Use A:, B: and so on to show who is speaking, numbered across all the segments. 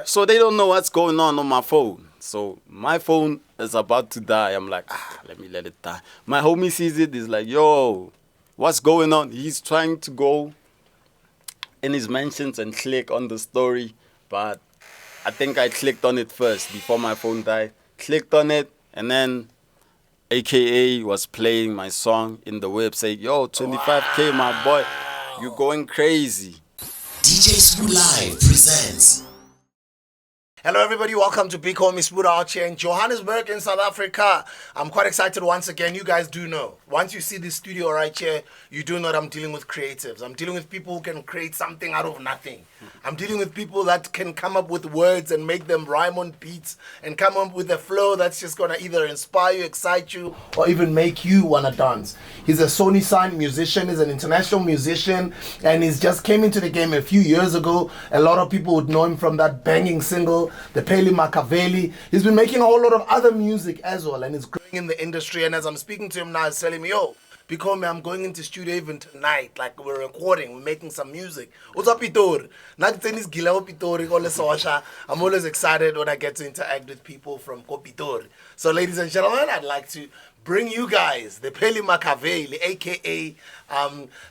A: So they don't know what's going on my phone. So my phone is about to die. I'm like, let me let it die. My homie sees it. He's like, yo, what's going on? He's trying to go in his mentions and click on the story, but I think I clicked on it first before my phone died. Clicked on it, and then AKA was playing my song in the website. Yo, 25K, my boy, you going crazy.
B: DJ Smooth Live presents.
C: Hello, everybody. Welcome to Big Homie Smooth out here in Johannesburg in South Africa. I'm quite excited once again. You guys do know. Once you see this studio right here, you do know that I'm dealing with creatives. I'm dealing with people who can create something out of nothing. I'm dealing with people that can come up with words and make them rhyme on beats and come up with a flow that's just going to either inspire you, excite you, or even make you want to dance. He's a Sony signed musician. He's an international musician, and he's just came into the game a few years ago. A lot of people would know him from that banging single, the Pheli Makaveli. He's been making a whole lot of other music as well, and he's growing in the industry. And as I'm speaking to him now, he's telling me, yo, because me, I'm going into studio even tonight. Like, we're recording, we're making some music. What's up, Pitori? I'm always excited when I get to interact with people from Kopitori. So, ladies and gentlemen, I'd like to bring you guys the Pheli Makaveli, aka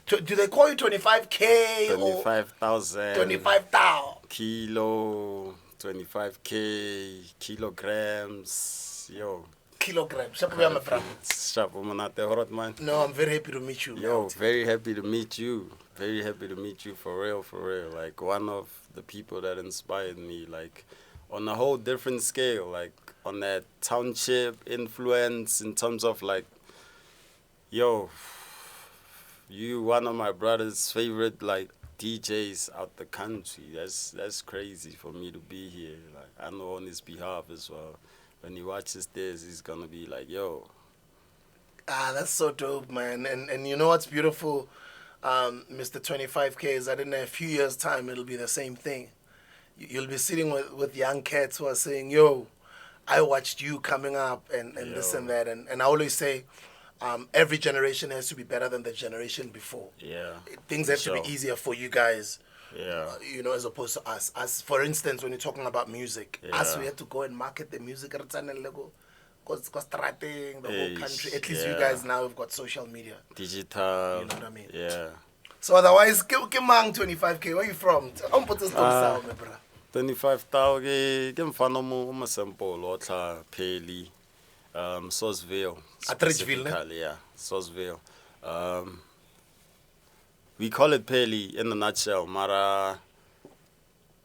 C: do they call you 25K
A: 25,000.
C: 25,000
A: Kilo, 25K, kilograms. Yo.
C: kilograms?
A: Sharp woman out there, hot man.
C: No, I'm very happy to meet you.
A: Yo, very happy to meet you. Very happy to meet you for real, for real. Like, one of the people that inspired me, like, on a whole different scale, like, on that township influence in terms of, like, yo, you one of my brother's favorite, like, DJs out the country. That's crazy for me to be here. Like, I know on his behalf as well. When he watches this, he's gonna be like, yo.
C: That's so dope, man. And you know what's beautiful, Mr. 25K, is that in a few years' time, it'll be the same thing. You'll be sitting with young cats who are saying, yo, I watched you coming up and this and that. And I always say, every generation has to be better than the generation before.
A: Yeah.
C: Things have to be easier for you guys.
A: Yeah.
C: You know, as opposed to us. As for instance, when you're talking about music, us, we had to go and market the music at because the whole country. At least you guys now have got social media.
A: Digital.
C: You know what I mean?
A: Yeah.
C: So otherwise, Kimang 25K, where you from? I'm put this down, my brother.
A: 25,000 ke mfana mo sample o tla Pheli Sourceville
C: At Ridgeville, ne?
A: specifically, yeah, Sourceville. We call it Pheli in a nutshell. Mara,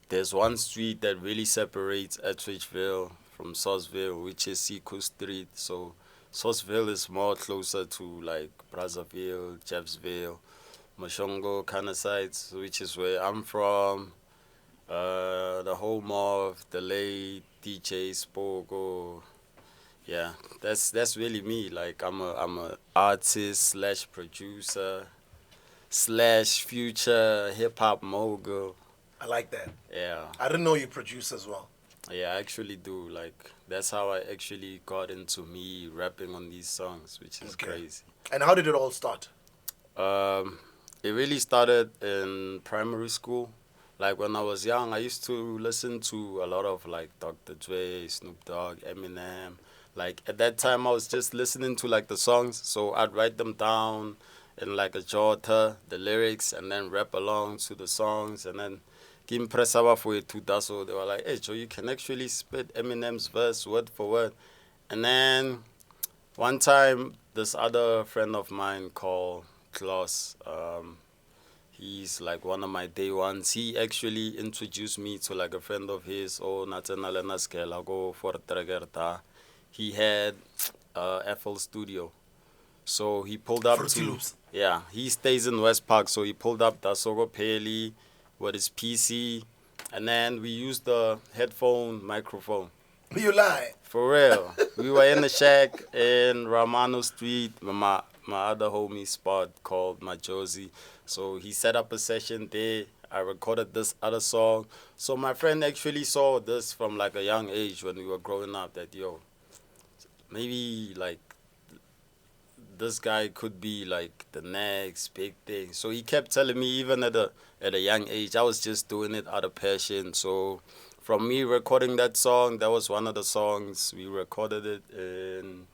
A: there's one street that really separates Ridgeville from Sourceville, which is Seco Street. So Sourceville is more closer to like Brazzaville, Jeffsville, Moshongo kind of sites, which is where I'm from. The home of the late DJ Spogo. Yeah, that's really me. Like, I'm a artist slash producer slash future hip hop mogul.
C: I like that.
A: Yeah.
C: I didn't know you produce as well.
A: Yeah, I actually do. Like, that's how I actually got into me rapping on these songs, which is crazy.
C: And how did it all start?
A: It really started in primary school. Like, when I was young, I used to listen to a lot of, like, Dr. Dre, Snoop Dogg, Eminem. Like, at that time, I was just listening to, like, the songs. So I'd write them down in, like, a jota, the lyrics, and then rap along to the songs. And then Kim Presaba for it, so they were like, hey, Joe, you can actually spit Eminem's verse word for word. And then one time, this other friend of mine called Klaus, he's like one of my day ones. He actually introduced me to like a friend of his. Oh, Natanalena Skela, go for Tragerta. He had FL Studio. So he pulled up
C: Fruity
A: to...
C: Loops.
A: Yeah, he stays in West Park. So he pulled up Dasogo Pheli with his PC. And then we used the headphone microphone.
C: You lie.
A: For real. We were in the shack in Ramano Street, my other homie spot called Majosi. So he set up a session there. I recorded this other song. So my friend actually saw this from like a young age when we were growing up, that, yo, maybe like this guy could be like the next big thing. So he kept telling me, even at a young age, I was just doing it out of passion. So from me recording that song, that was one of the songs. We recorded it in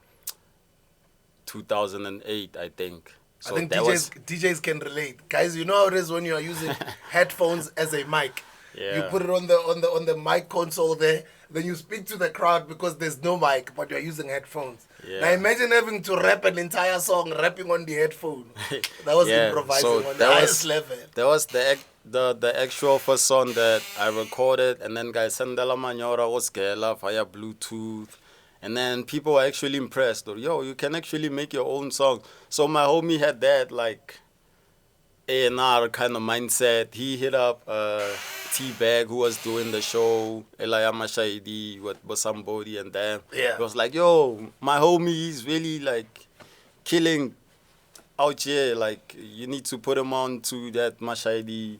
A: 2008, I think. So
C: I think
A: that
C: DJs can relate. Guys, you know how it is when you are using headphones as a mic. You
A: Yeah.
C: put it on the mic console there, then you speak to the crowd because there's no mic, but you're using headphones.
A: Yeah.
C: Now imagine having to rap an entire song rapping on the headphone. That was
A: Yeah,
C: improvising
A: so
C: on the highest level.
A: that was the actual first song that I recorded, and then guys Sandela Manyora was Gela via Bluetooth, and then people were actually impressed. Or yo, you can actually make your own song. So my homie had that like A&R kind of mindset. He hit up T-Bag, who was doing the show, Elaya Mashaidi with somebody, and then
C: Yeah.
A: he was like, yo, my homie is really like killing out here. Like, you need to put him on to that Mashaidi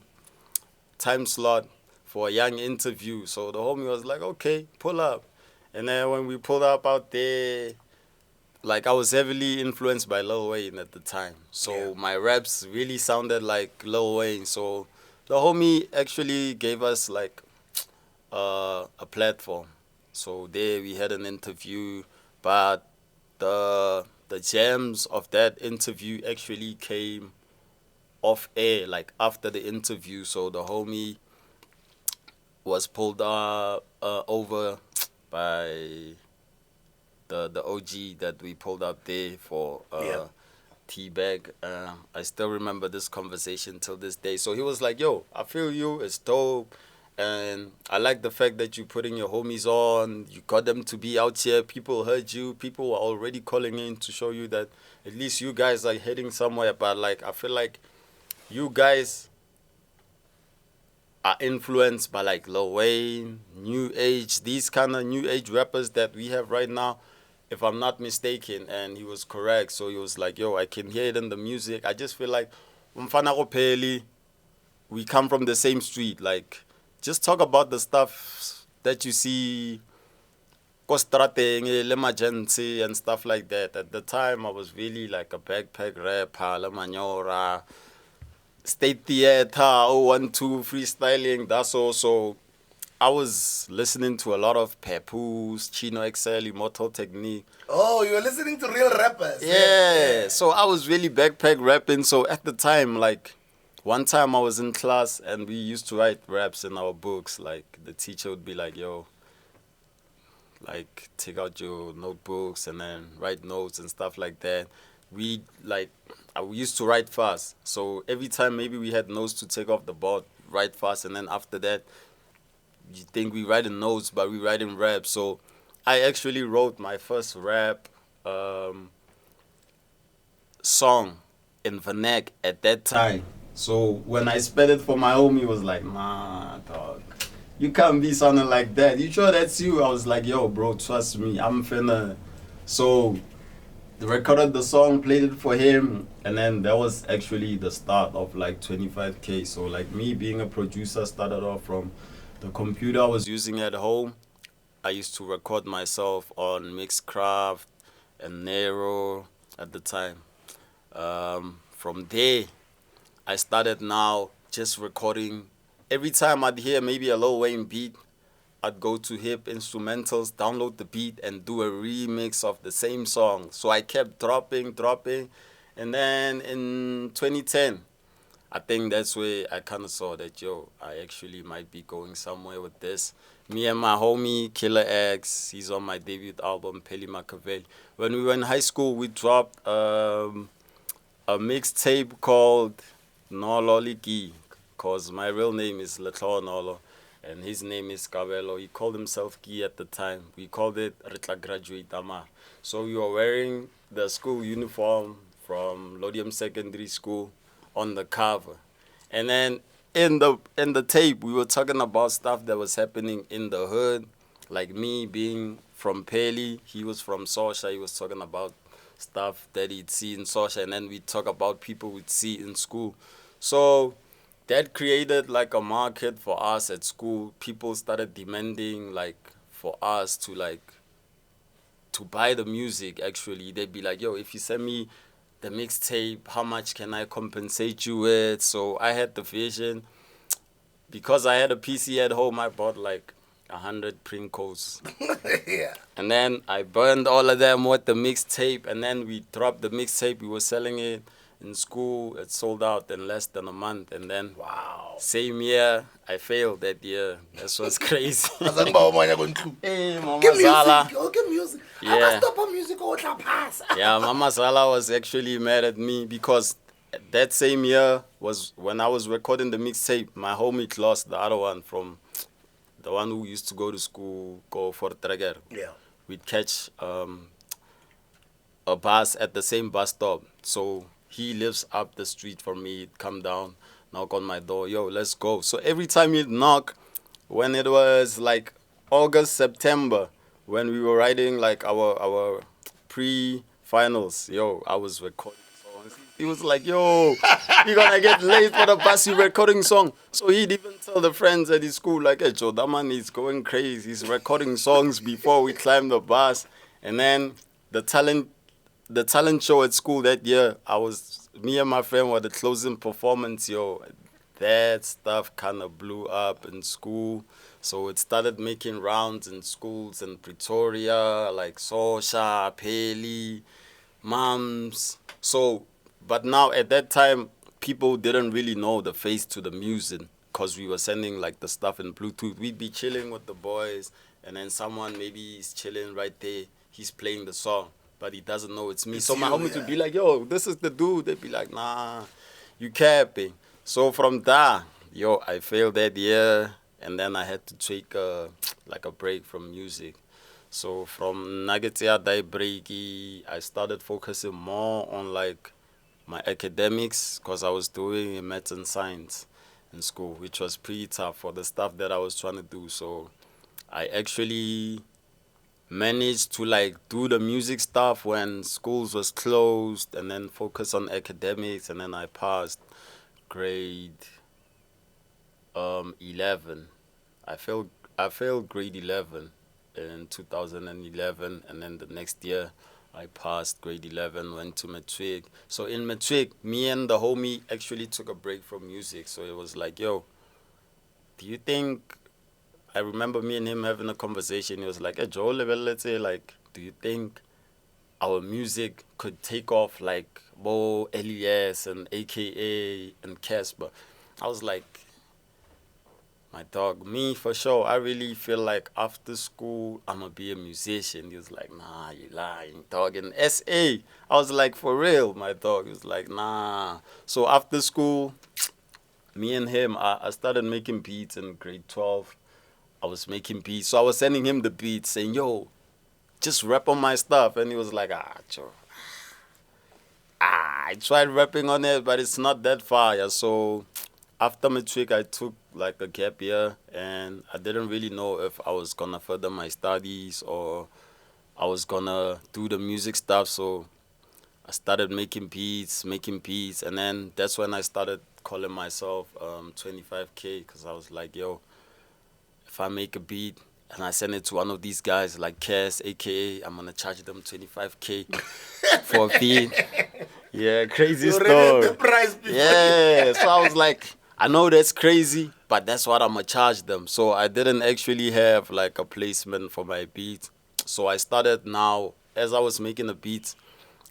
A: time slot for a young interview. So the homie was like, okay, pull up. And then when we pulled up out there, like I was heavily influenced by Lil Wayne at the time. So
C: Yeah.
A: my raps really sounded like Lil Wayne. So the homie actually gave us like a platform. So there we had an interview, but the gems of that interview actually came off air, like after the interview. So the homie was pulled over by the OG that we pulled out there for
C: Yeah.
A: T-Bag. I still remember this conversation till this day. So he was like, yo, I feel you, it's dope. And I like the fact that you putting your homies on. You got them to be out here. People heard you. People were already calling in to show you that at least you guys are heading somewhere. But like, I feel like you guys are influenced by like Lil Wayne, New Age, these kind of New Age rappers that we have right now, if I'm not mistaken. And he was correct. So he was like, yo, I can hear it in the music. I just feel like umfana ko Pheli, we come from the same street. Like, just talk about the stuff that you see ko strateng, le emergency and stuff like that. At the time, I was really like a backpack rapper, le manyora, state theater, 012, freestyling, that's also. I was listening to a lot of Papoose, Chino XL, Immortal Technique.
C: Oh, you were listening to real rappers.
A: Yeah, so I was really backpack rapping. So at the time, like, one time I was in class and we used to write raps in our books. Like, the teacher would be like, yo, like, take out your notebooks and then write notes and stuff like that. We, like, we used to write fast. So every time maybe we had notes to take off the board, write fast. And then after that, you think we write in notes, but we write in rap. So I actually wrote my first rap song in vernac at that time. So when I sped it for my homie, he was like, nah, dog, you can't be sounding like that. You sure that's you? I was like, yo, bro, trust me, I'm finna. So they recorded the song, played it for him, and then that was actually the start of like 25K. So like me being a producer started off from the computer I was using at home. I used to record myself on Mixcraft and Nero at the time. From there, I started now just recording. Every time I'd hear maybe a Lil Wayne beat, I'd go to Hip Instrumentals, download the beat, and do a remix of the same song. So I kept dropping. And then in 2010, I think that's where I kind of saw that, yo, I actually might be going somewhere with this. Me and my homie, Killer X, he's on my debut album, Pheli Makaveli. When we were in high school, we dropped a mixtape called Nolo Liki, because my real name is Letlo Nolo, and his name is Kabelo. He called himself Ki at the time. We called it Ritla Graduate Ama. So we were wearing the school uniform from Lodium Secondary School on the cover. And then in the tape, we were talking about stuff that was happening in the hood. Like me being from Pheli, he was from Sosha. He was talking about stuff that he'd see in Sosha, and then we talk about people we'd see in school. So that created like a market for us at school. People started demanding like for us to like to buy the music. Actually, they'd be like, yo, if you send me the mixtape, how much can I compensate you with? So I had the vision. Because I had a PC at home, I bought like 100 print codes.
C: Yeah.
A: And then I burned all of them with the mixtape, and then we dropped the mixtape. We were selling it in school. It sold out in less than a month. And then
C: Wow.
A: same year, I failed that year. That was crazy. Hey, Mama
C: Give
A: Zala.
C: music. Oh, give music.
A: Yeah.
C: I must stop on music or pass.
A: Yeah, Mama Zala was actually mad at me because that same year was when I was recording the mixtape. My homie lost the other one from the one who used to go to school, go for Trager.
C: Yeah.
A: We'd catch a bus at the same bus stop. So he lives up the street from me. He'd come down, knock on my door. Yo, let's go. So every time he'd knock, when it was like August, September, when we were writing like our pre-finals, yo, I was recording songs. He was like, yo, you're gonna get late for the bus, you recording song. So he'd even tell the friends at his school, like, hey, Joe, that man is going crazy. He's recording songs before we climb the bus. And then the talent show at school that year, me and my friend were the closing performance, yo. That stuff kind of blew up in school. So it started making rounds in schools in Pretoria, like Sosha, Pheli, Moms. So, but now at that time, people didn't really know the face to the music because we were sending like the stuff in Bluetooth. We'd be chilling with the boys, and then someone maybe is chilling right there. He's playing the song, but he doesn't know it's me.
C: It's
A: so my
C: you,
A: homies
C: yeah.
A: would be like, yo, this is the dude. They'd be like, nah, you capping. So from there, yo, I failed that year, and then I had to take like a break from music. So from Nagatia Dai Breaki, I started focusing more on like my academics because I was doing maths and science in school, which was pretty tough for the stuff that I was trying to do. So I actually managed to like do the music stuff when schools was closed and then focus on academics, and then I passed grade 11. I failed grade 11 in 2011, and then the next year I passed grade 11, went to matric. So in matric, me and the homie actually took a break from music. So it was like, yo, do you think, I remember me and him having a conversation. He was like, hey, Joe, let's say, like, do you think our music could take off like Bo, LES, and AKA, and Casper? I was like, my dog, me for sure. I really feel like after school, I'm going to be a musician. He was like, nah, you lying, dog. In SA, I was like, for real, my dog. He was like, nah. So after school, me and him, I started making beats in grade 12. I was making beats. So I was sending him the beats saying, yo, just rap on my stuff. And he was like, Joe. I tried rapping on it, but it's not that fire. So after matric, I took like a gap year, and I didn't really know if I was gonna further my studies or I was gonna do the music stuff. So I started making beats, and then that's when I started calling myself 25K, because I was like, yo, if I make a beat and I send it to one of these guys like Cass, aka, I'm gonna charge them 25K for a beat. Yeah, crazy
C: You
A: story.
C: already had the price before.
A: Yeah, so I was like, I know that's crazy, but that's what I'm gonna charge them. So I didn't actually have like a placement for my beat. So I started now, as I was making the beats,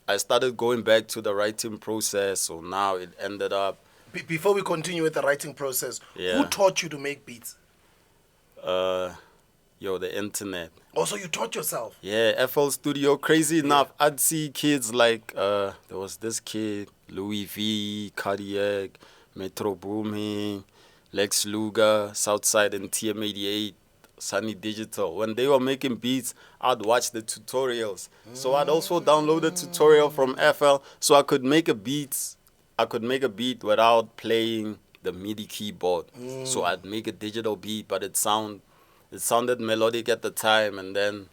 A: I started going back to the writing process. So now it ended up,
C: Before we continue with the writing process, who
A: Yeah.
C: taught you to make beats?
A: the internet.
C: Also, you taught yourself.
A: Yeah, FL Studio. Crazy enough, I'd see kids like, there was this kid, Louis V, Cardiac, Metro Booming, Lex Luger, Southside, and TM88, Sunny Digital. When they were making beats, I'd watch the tutorials. So I'd also download a tutorial from FL so I could make a beat. I could make a beat without playing the MIDI keyboard. So I'd make a digital beat, but it sounded melodic at the time. And then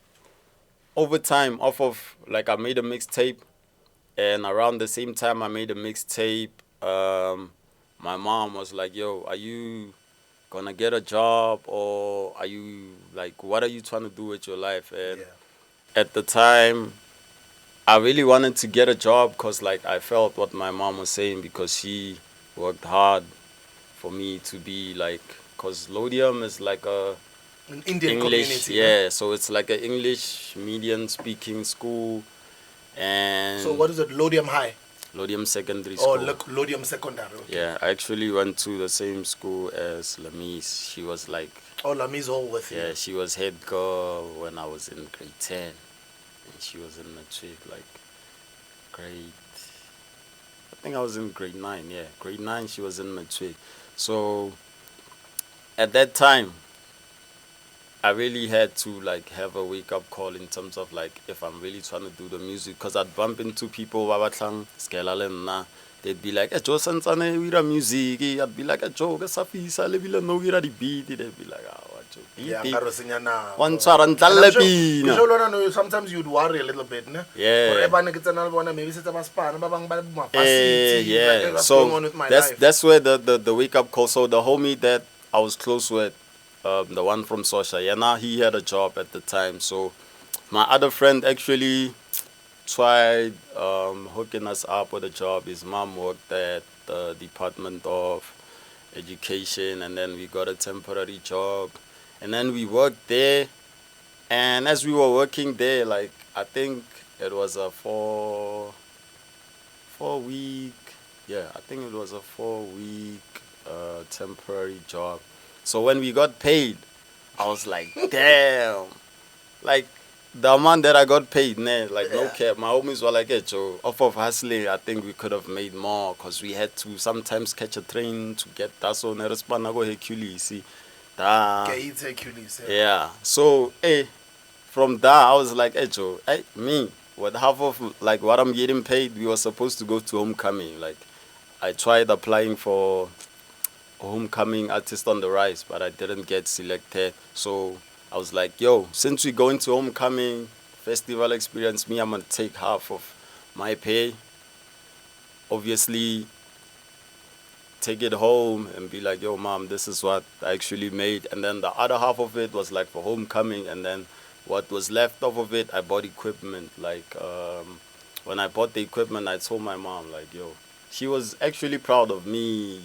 A: over time, off of, like, I made a mixtape, and around the same time I made a mixtape, my mom was like, yo, are you gonna get a job, or are you, like, what are you trying to do with your life? And at the time, I really wanted to get a job because, like, I felt what my mom was saying, because she worked hard for me to be, like, because Lodium is like a
C: An Indian
A: English,
C: community.
A: yeah. So it's like an English medium speaking school, and
C: So what is it? Lodium High
A: Lodium Secondary
C: or
A: School.
C: Lodium Secondary? Okay.
A: Yeah, I actually went to the same school as Lamise. She was like,
C: Oh, Lami's all with
A: yeah,
C: you.
A: she was head girl when I was in grade 10, and she was in matric like grade. I think I was in grade 9. Yeah, grade 9. She was in matric. So at that time, I really had to like have a wake up call in terms of like if I'm really trying to do the music, because I'd bump into people ba batlang skela le nna. They'd be like, Joe santsane o ira music. I'd be like, Joe ke sa fisa le bile no ira di beat. They'd be like, what Joe
C: Yeah,
A: beat.
C: nako.
A: One tshwara
C: And
A: ntlalle
C: I'm sure,
A: pina.
C: sometimes you'd worry a little bit, ne?
A: Yeah.
C: Or ebane ke tsena le bona, maybe se tsa masepala, ba bang ba le varsity, like,
A: Yeah.
C: hey, what's
A: So
C: going on with my
A: that's
C: life?
A: that's where the wake up call. So the homie that I was close with, the one from Sosha, yeah, now he had a job at the time. So my other friend actually tried hooking us up with a job. His mom worked at the Department of Education, and then we got a temporary job, and then we worked there. And as we were working there, like I think it was a 4 week, yeah, I think it was a 4 week temporary job. So when we got paid, I was like, damn, like the amount that I got paid, like no cap. My homies were like, hey, Joe, off of hustling, I think we could have made more because we had to sometimes catch a train to get that. So go Hercules, see,
C: Okay, it's Hercules.
A: yeah. So, hey, from that, I was like, hey, Joe, hey, me, with half of like what I'm getting paid, we were supposed to go to homecoming. Like, I tried applying for homecoming artist on the rise, but I didn't get selected. So I was like, yo, since we're going to homecoming festival experience, me, I'm gonna take half of my pay. Obviously, take it home and be like, yo, mom, this is what I actually made. And then the other half of it was like for homecoming. And then what was left off of it, I bought equipment. Like, when I bought the equipment, I told my mom, like, yo, she was actually proud of me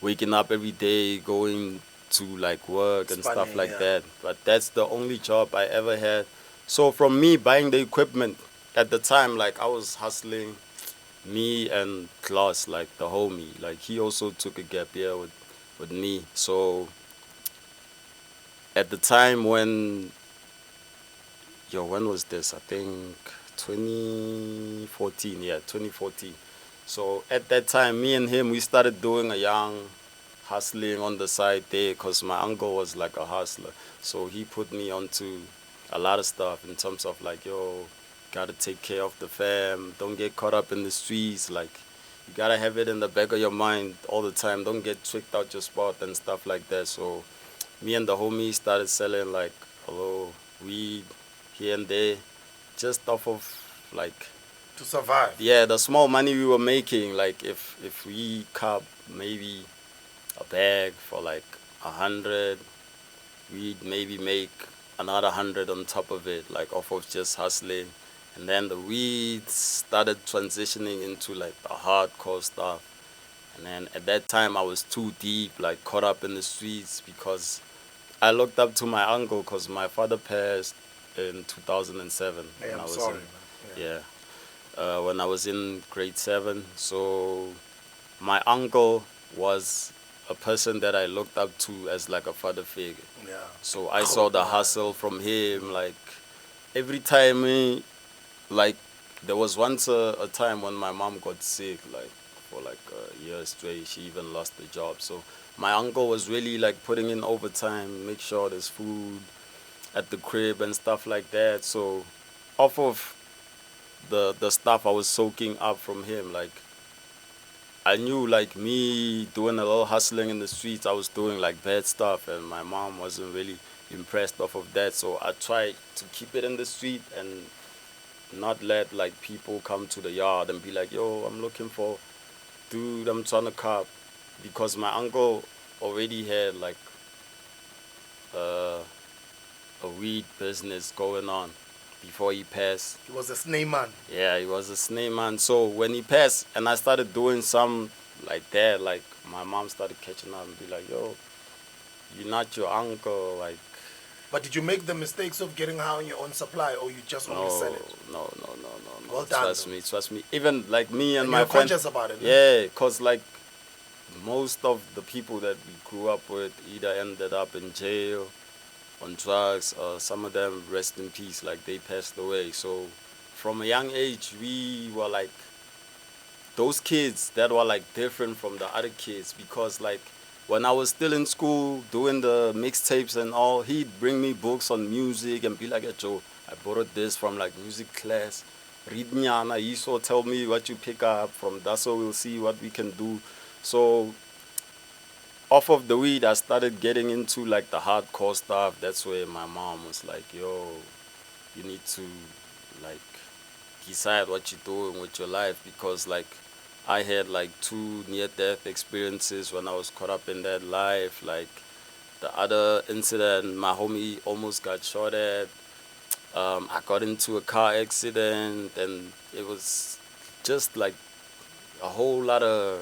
A: waking up every day, going to like work and stuff like that. But that's the only job I ever had. So from me buying the equipment at the time, like I was hustling, me and Klaus, like the homie, like he also took a gap year with me. So at the time when was this? I think 2014, yeah, 2014. So at that time, me and him, we started doing a young hustling on the side there because my uncle was like a hustler. So he put me onto a lot of stuff in terms of like, yo, gotta take care of the fam. Don't get caught up in the streets. Like, you gotta have it in the back of your mind all the time. Don't get tricked out your spot and stuff like that. So me and the homies started selling like a little weed here and there, just off of like
C: To survive.
A: yeah, the small money we were making. Like if we cop maybe a bag for like 100, we'd maybe make another 100 on top of it, like off of just hustling. And then the weed started transitioning into like the hardcore stuff. And then at that time I was too deep, like caught up in the streets because I looked up to my uncle because my father passed in 2007.
C: Hey,
A: when
C: I'm
A: I was
C: sorry,
A: in,
C: man.
A: yeah, when I was in grade 7. So my uncle was a person that I looked up to as like a father figure.
C: Yeah.
A: So I saw the hustle from him. Like every time, like there was once a time when my mom got sick, like for like a year straight. She even lost the job. So my uncle was really like putting in overtime, make sure there's food at the crib and stuff like that. So off of the stuff I was soaking up from him, like I knew like me doing a little hustling in the streets, I was doing like bad stuff, and my mom wasn't really impressed off of that. So I tried to keep it in the street and not let like people come to the yard and be like, yo, I'm looking for dude, I'm trying to cop, because my uncle already had like uh, a weed business going on before he passed.
C: He was a snake man.
A: Yeah, he was a snake man. So when he passed and I started doing some like that, like my mom started catching up and be like, yo, you're not your uncle. Like,
C: But did you make the mistakes of getting high on your own supply, or you just only sell
A: No,
C: it?
A: no.
C: Well done,
A: Trust
C: though.
A: me, trust me. Even like me and
C: And
A: my
C: you're
A: friend.
C: conscious about it, no?
A: Yeah, cause like most of the people that we grew up with either ended up in jail on drugs, or some of them, rest in peace, like they passed away. So from a young age, we were like those kids that were like different from the other kids, because like when I was still in school doing the mixtapes and all, he'd bring me books on music and be like, "Hey, Joe, I borrowed this from like music class. Read nyana, he so tell me what you pick up from that, so we'll see what we can do." So off of the weed, I started getting into like the hardcore stuff. That's where my mom was like, "Yo, you need to like decide what you're doing with your life," because like I had like two near-death experiences when I was caught up in that life. Like the other incident, my homie almost got shot at. I got into a car accident, and it was just like a whole lot of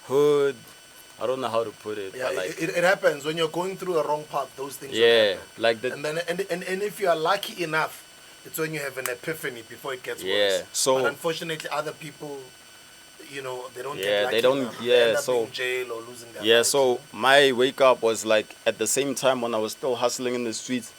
A: hood. I don't know how to put it,
C: Yeah,
A: but like
C: it happens when you're going through a wrong path. Those things will
A: yeah,
C: happen.
A: like the
C: And then and if you are lucky enough, it's when you have an epiphany before it gets
A: yeah.
C: worse. But
A: So
C: unfortunately, other people, they don't get
A: yeah, they
C: lucky
A: don't.
C: enough. They end
A: Yeah,
C: up being
A: so
C: in jail or losing their
A: yeah,
C: lives.
A: so my wake up was like at the same time when I was still hustling in the streets.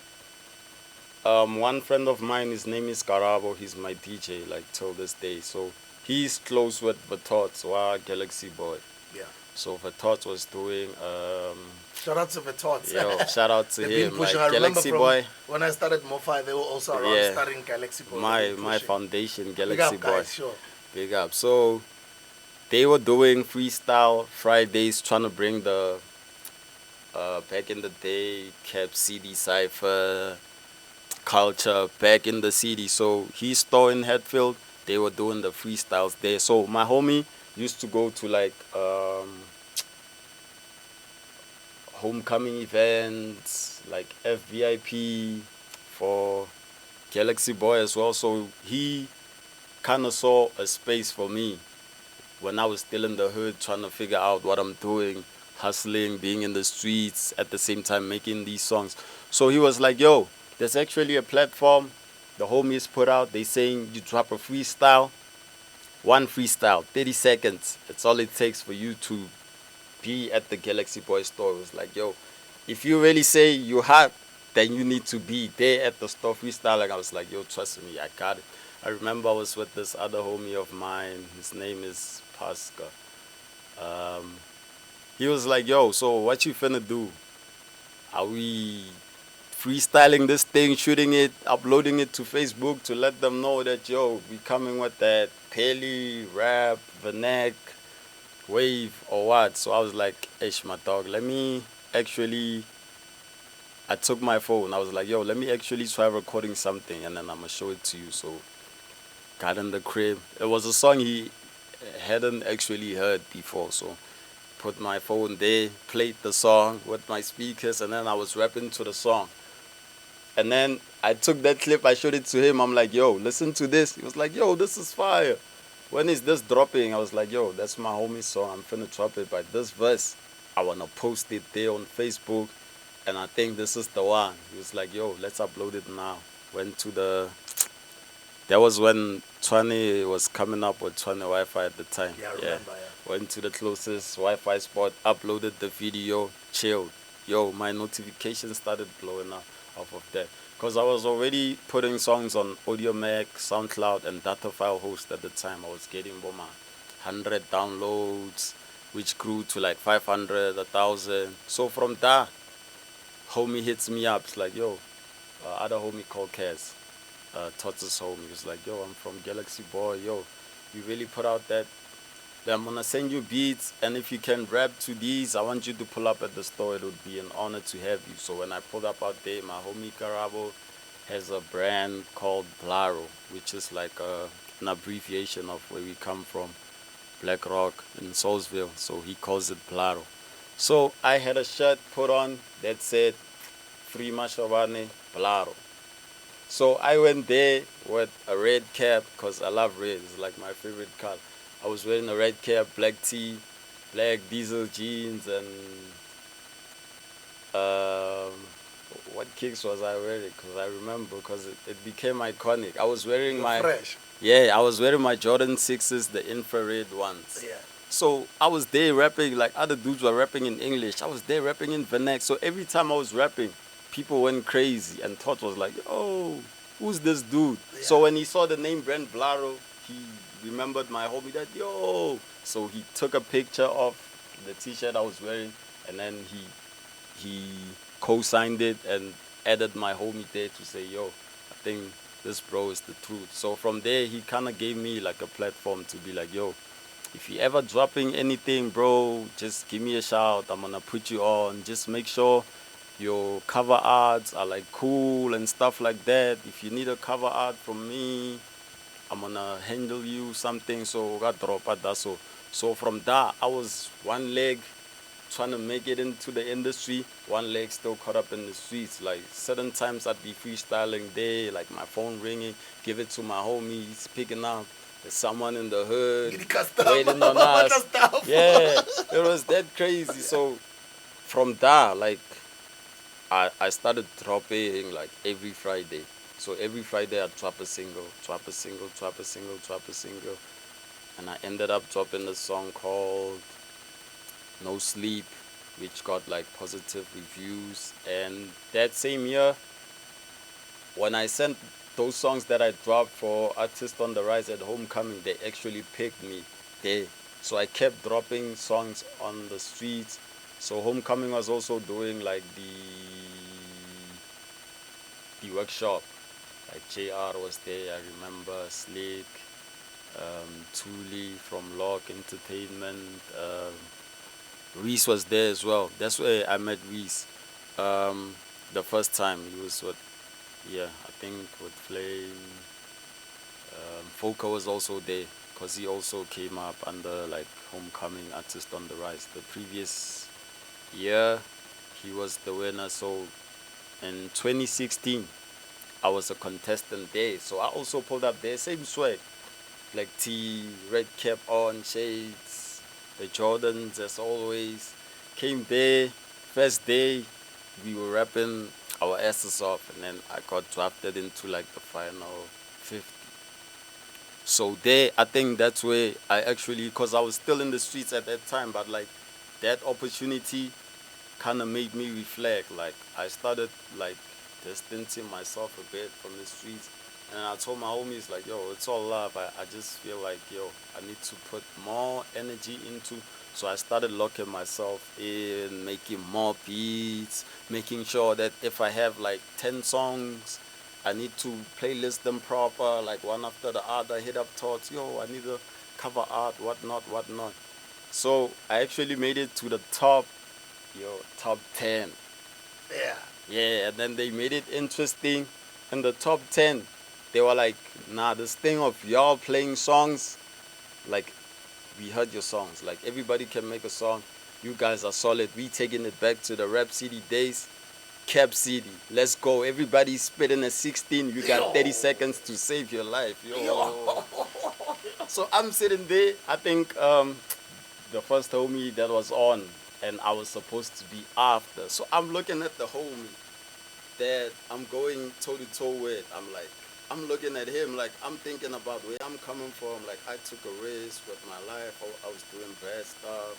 A: One friend of mine, his name is Karabo. He's my DJ, like till this day. So he's close with Vatot, our Galaxy Boy.
C: Yeah.
A: So Vatot was doing,
C: Shout out to the Tots.
A: shout out to
C: They've been
A: him,
C: pushing.
A: like
C: I remember
A: Galaxy
C: from
A: Boy.
C: when I started MoFi, they were also around
A: Yeah,
C: starting Galaxy Boy. They've
A: my
C: been
A: my
C: pushing.
A: foundation,
C: Big
A: Galaxy
C: up,
A: Boy.
C: guys. Sure.
A: Big up. So they were doing freestyle Fridays, trying to bring the back in the day, Cap CD Cypher culture back in the city. So his store in Hatfield, they were doing the freestyles there. So my homie used to go to like homecoming events, like FVIP for Galaxy Boy as well. So he kind of saw a space for me when I was still in the hood, trying to figure out what I'm doing, hustling, being in the streets, at the same time making these songs. So he was like, "Yo, there's actually a platform the homies put out. They saying you drop a freestyle, one freestyle, 30 seconds. It's all it takes for you to be at the Galaxy Boy store." It was like, "Yo, if you really say you hot, then you need to be there at the store freestyling." I was like, "Yo, trust me, I got it." I remember I was with this other homie of mine. His name is Pascal. Um, he was like, "Yo, so what you finna do? Are we freestyling this thing, shooting it, uploading it to Facebook to let them know that, yo, we coming with that Pheli, rap, vernac, wave, or what?" So I was like, "Ish, my dog, let me actually." I took my phone. I was like, "Yo, let me actually try recording something, and then I'm gonna show it to you." So got in the crib. It was a song he hadn't actually heard before, so put my phone there, played the song with my speakers, and then I was rapping to the song. And then I took that clip, I showed it to him. I'm like, "Yo, listen to this." He was like, "Yo, this is fire. When is this dropping?" I was like, "Yo, that's my homie song. I'm finna drop it. But this verse, I wanna post it there on Facebook, and I think this is the one." He was like, "Yo, let's upload it now." Went to the. That was when 20 was coming up with 20 Wi-Fi at the time.
C: Yeah, I remember. Yeah.
A: Went to the closest Wi-Fi spot, uploaded the video, chilled. Yo, my notifications started blowing up off of that. Because I was already putting songs on Audio Mac, SoundCloud, and Data File Host at the time. I was getting about 100 downloads, which grew to like 500, 1,000. So from that, homie hits me up. It's like, "Yo, other homie called Kaz, Tots' homie." He was like, "Yo, I'm from Galaxy Boy. Yo, you really put out that. I'm gonna send you beats, and if you can rap to these, I want you to pull up at the store. It would be an honor to have you." So when I pulled up out there, my homie Karabo has a brand called Blaro, which is like an abbreviation of where we come from, Black Rock in Soulsville. So he calls it Blaro. So I had a shirt put on that said Free Mashavane Blaro. So I went there with a red cap because I love red. It's like my favorite color. I was wearing a red cap, black tee, black diesel jeans, and um, what kicks was I wearing? Because I remember, because it became iconic. I was wearing
C: You're
A: my
C: fresh.
A: yeah, I was wearing my Jordan 6s, the infrared ones.
C: Yeah.
A: So I was there rapping, like other dudes were rapping in English. I was there rapping in Vernac. So every time I was rapping, people went crazy and thought was like, oh, who's this dude?
C: Yeah.
A: So when he saw the name Brent Blaro, he remembered my homie that, yo. So he took a picture of the t-shirt I was wearing, and then he co-signed it and added my homie there to say, yo, I think this bro is the truth. So from there, he kind of gave me like a platform to be like, yo, if you ever dropping anything, bro, just give me a shout. I'm gonna put you on. Just make sure your cover arts are like cool and stuff like that. If you need a cover art from me, I'm gonna handle you something. So got drop at that. So from that, I was one leg trying to make it into the industry, one leg still caught up in the streets. Like certain times I'd be freestyling there, like my phone ringing, give it to my homie, he's picking up. There's someone in the hood
C: Getting custom.
A: waiting on
C: What the
A: us.
C: stuff?
A: Yeah, it was that crazy. So from that, like I started dropping like every Friday. So every Friday I'd drop a single, drop a single, drop a single, drop a single. And I ended up dropping a song called No Sleep, which got like positive reviews. And that same year, when I sent those songs that I dropped for Artist on the Rise at Homecoming, they actually picked me there. So I kept dropping songs on the streets. So Homecoming was also doing like the workshop. Like JR was there, I remember, Slick, Thuli from Lock Entertainment, Reese was there as well. That's where I met Reese. The first time he was what? Yeah, I think with Flame. Foka was also there because he also came up under like Homecoming Artist on the Rise. The previous year, he was the winner. So in 2016, I was a contestant there. So I also pulled up there, same swag, like tee, red cap on, shades, the Jordans as always. Came there, first day, we were rapping our asses off, and then I got drafted into like the final 50. So there, I think that's where I actually, because I was still in the streets at that time, but like that opportunity kind of made me reflect. Like I started like distancing myself a bit from the streets. And I told my homies like, yo, it's all love. I just feel like, yo, I need to put more energy into. So I started locking myself in, making more beats, making sure that if I have like 10 songs, I need to playlist them proper, like one after the other, hit up thoughts, yo, I need a cover art, whatnot, whatnot. So I actually made it to the top 10.
C: Yeah.
A: Yeah, and then they made it interesting. In the top 10, they were like, nah, this thing of y'all playing songs, like, we heard your songs. Like, everybody can make a song. You guys are solid. We taking it back to the Rap City days. Cap City, let's go. Everybody spitting a 16. You got 30 seconds to save your life. Yo. So I'm sitting there. I think the first homie that was on, and I was supposed to be after. So I'm looking at the homie that I'm going toe to toe with. I'm looking at him like I'm thinking about where I'm coming from. Like I took a risk with my life. I was doing bad stuff.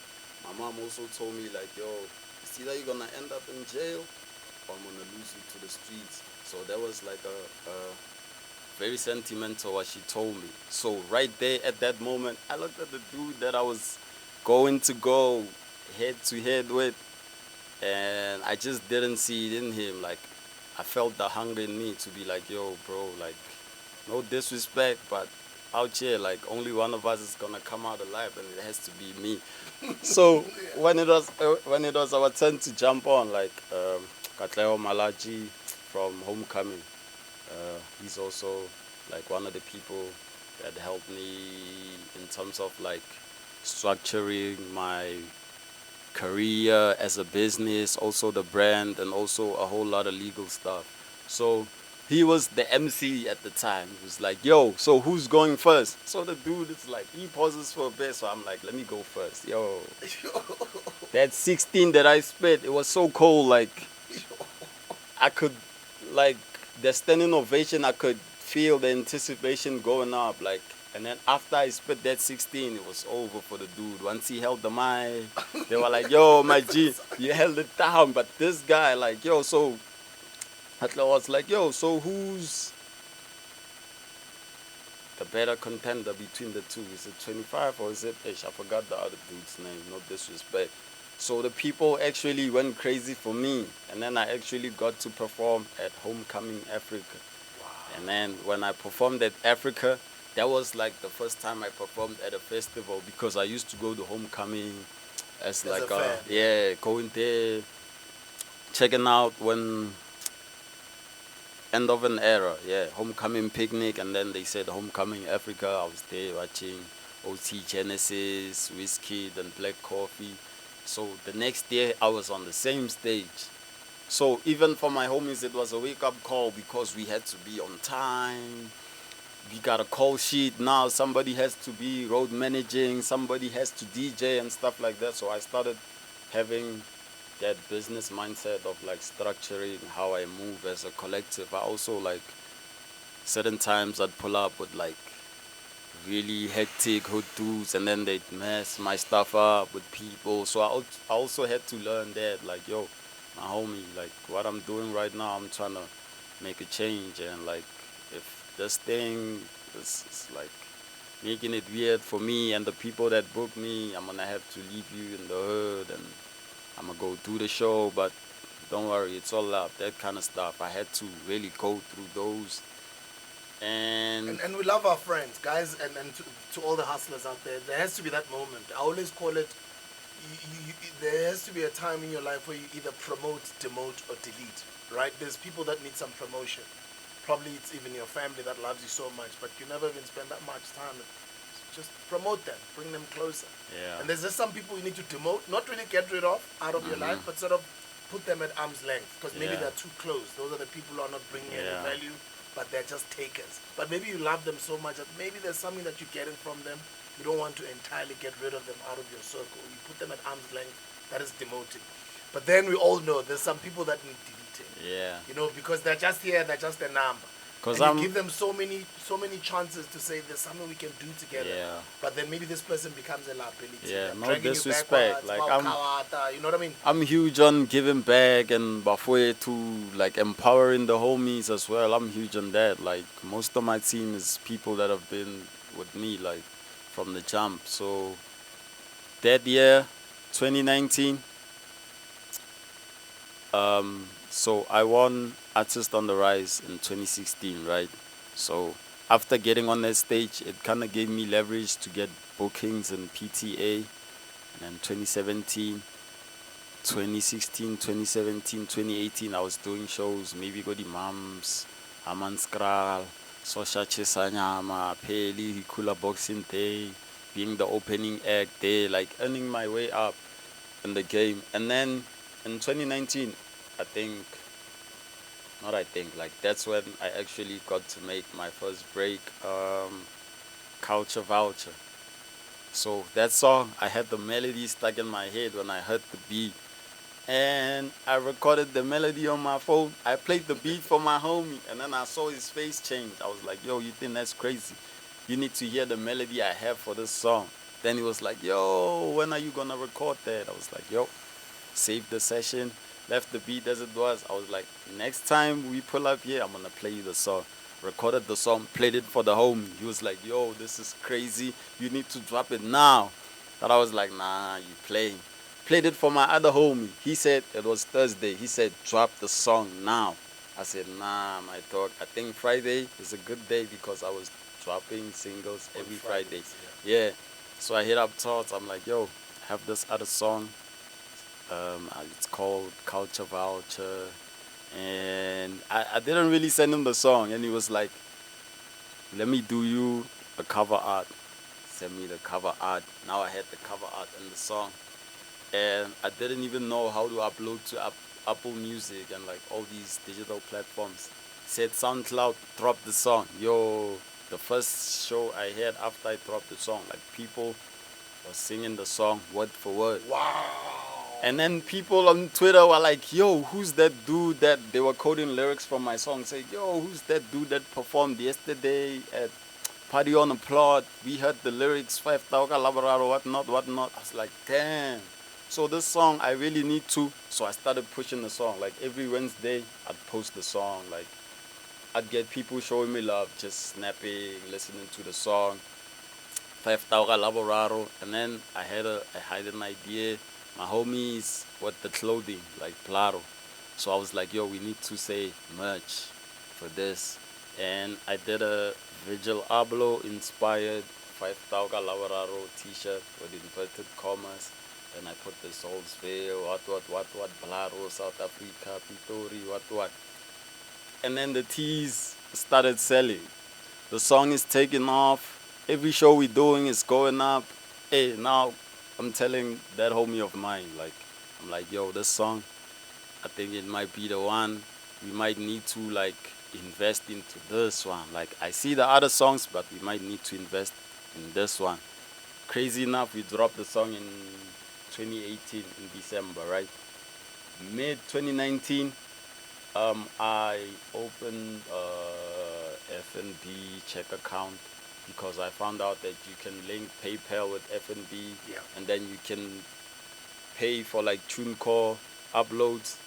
A: My mom also told me like, yo, it's either you're gonna end up in jail or I'm gonna lose you to the streets. So that was like a very sentimental what she told me. So right there at that moment, I looked at the dude that I was going to go head to head with, and I just didn't see it in him. Like I felt the hunger in me to be like, yo, bro, like no disrespect, but out here, like only one of us is gonna come out alive, and it has to be me. So when it was our turn to jump on, like Katleo Malaji from Homecoming, he's also like one of the people that helped me in terms of like structuring my career as a business, also the brand, and also a whole lot of legal stuff. So he was the MC at the time. He was like, yo, so who's going first? So the dude is like, he pauses for a bit, so I'm like, let me go first. Yo, that 16 that I spit, it was so cold, like, I could, like, the standing ovation, I could feel the anticipation going up, like, and then after I spit that 16, it was over for the dude. Once he held the mic, they were like, yo, my G, you held it down. But this guy, like, yo, so, I was like, yo, so who's the better contender between the two? Is it 25 or is it Ish? I forgot the other dude's name, no disrespect. So the people actually went crazy for me. And then I actually got to perform at Homecoming Africa. And then when I performed at Africa, that was like the first time I performed at a festival, because I used to go to Homecoming as like
C: a fan.
A: Yeah, going there, checking out when end of an era, yeah, Homecoming picnic, and then they said Homecoming Africa. I was there watching OT Genesis, Whiskey, and Black Coffee. So the next day I was on the same stage. So even for my homies, it was a wake-up call, because we had to be on time. We got a call sheet now. Somebody has to be road managing. Somebody has to DJ and stuff like that. So I started having that business mindset of like structuring how I move as a collective. I also like certain times I'd pull up with like really hectic hood dudes, and then they'd mess my stuff up with people. So I also had to learn that, like, yo, my homie, like what I'm doing right now, I'm trying to make a change. And like, if this thing is like making it weird for me and the people that book me, I'm gonna have to leave you in the hood, and I'm gonna go do the show. But don't worry, it's all up, that kind of stuff. I had to really go through those.
C: And we love our friends, guys, and to all the hustlers out there, there has to be that moment. I always call it, there has to be a time in your life where you either promote, demote, or delete, right? There's people that need some promotion. Probably it's even your family that loves you so much, but you never even spend that much time. Just promote them, bring them closer.
A: Yeah.
C: And there's just some people you need to demote, not really get rid of out of your life, but sort of put them at arm's length, because maybe they're too close. Those are the people who are not bringing any value, but they're just takers. But maybe you love them so much that maybe there's something that you're getting from them. You don't want to entirely get rid of them out of your circle. You put them at arm's length. That is demoting. But then we all know there's some people that need deleting.
A: Yeah.
C: You know, because they're just here, they're just a number.
A: Because
C: you give them so many chances to say there's something we can do together.
A: Yeah.
C: But then maybe this person becomes a liability.
A: Yeah,
C: They're
A: no
C: dragging
A: disrespect.
C: You
A: Like
C: you know what I mean?
A: I'm huge on giving back and Bafwe to like empowering the homies as well. I'm huge on that. Like most of my team is people that have been with me like from the jump. So that year, 2019, so I won Artist on the Rise in 2016, right? So after getting on that stage, it kind of gave me leverage to get bookings in PTA. And then 2017, 2016, 2017, 2018, I was doing shows, maybe go the Mams, Aman Skral, Sosha Chisanyama, Pheli, Hikula Boxing Day, being the opening act there, like earning my way up in the game. And then in 2019, like that's when I actually got to make my first break, Culture Vulture. So that song, I had the melody stuck in my head when I heard the beat. And I recorded the melody on my phone. I played the beat for my homie, and then I saw his face change. I was like, yo, you think that's crazy? You need to hear the melody I have for this song. Then he was like, yo, when are you gonna record that? I was like, yo, saved the session, left the beat as it was. I was like, next time we pull up here, I'm gonna play you the song. Recorded the song, played it for the homie. He was like, yo, this is crazy. You need to drop it now. But I was like, nah, you playing. Played it for my other homie. He said it was Thursday. He said, drop the song now. I said, nah, my dog. I think Friday is a good day because I was dropping singles every Friday. Yeah. So I hit up Tots. I'm like, yo, I have this other song. It's called Culture Vulture. And I didn't really send him the song. And he was like, let me do you a cover art. Send me the cover art. Now I had the cover art and the song. And I didn't even know how to upload to Apple Music and like all these digital platforms. Said SoundCloud, drop the song. Yo, the first show I had after I dropped the song, like people were singing the song word for word.
C: Wow.
A: And then people on Twitter were like, yo, who's that dude that they were quoting lyrics from my song? Say, yo, who's that dude that performed yesterday at Party on the Plot? We heard the lyrics, 5,000 Laboraro, whatnot, whatnot. I was like, damn. So this song, I really need to. So I started pushing the song. Like every Wednesday, I'd post the song. Like I'd get people showing me love, just snapping, listening to the song. 5,000 Laboraro. And then I had an idea. My homies with the clothing, like Plaro. So I was like, yo, we need to say merch for this. And I did a Vigil Ablo inspired 5,000 Lavararo t-shirt with inverted commas. And I put the Soulsville, what, Plaro, South Africa, Pitori, what. And then the tees started selling. The song is taking off. Every show we're doing is going up. Hey, now I'm telling that homie of mine, like, I'm like, yo, this song, I think it might be the one. We might need to like invest into this one. Like I see the other songs, but we might need to invest in this one. Crazy enough, we dropped the song in 2018 in December, right? Mid 2019, I opened F&B check account because I found out that you can link PayPal with F&B,
C: Yeah.
A: and then you can pay for like TuneCore uploads.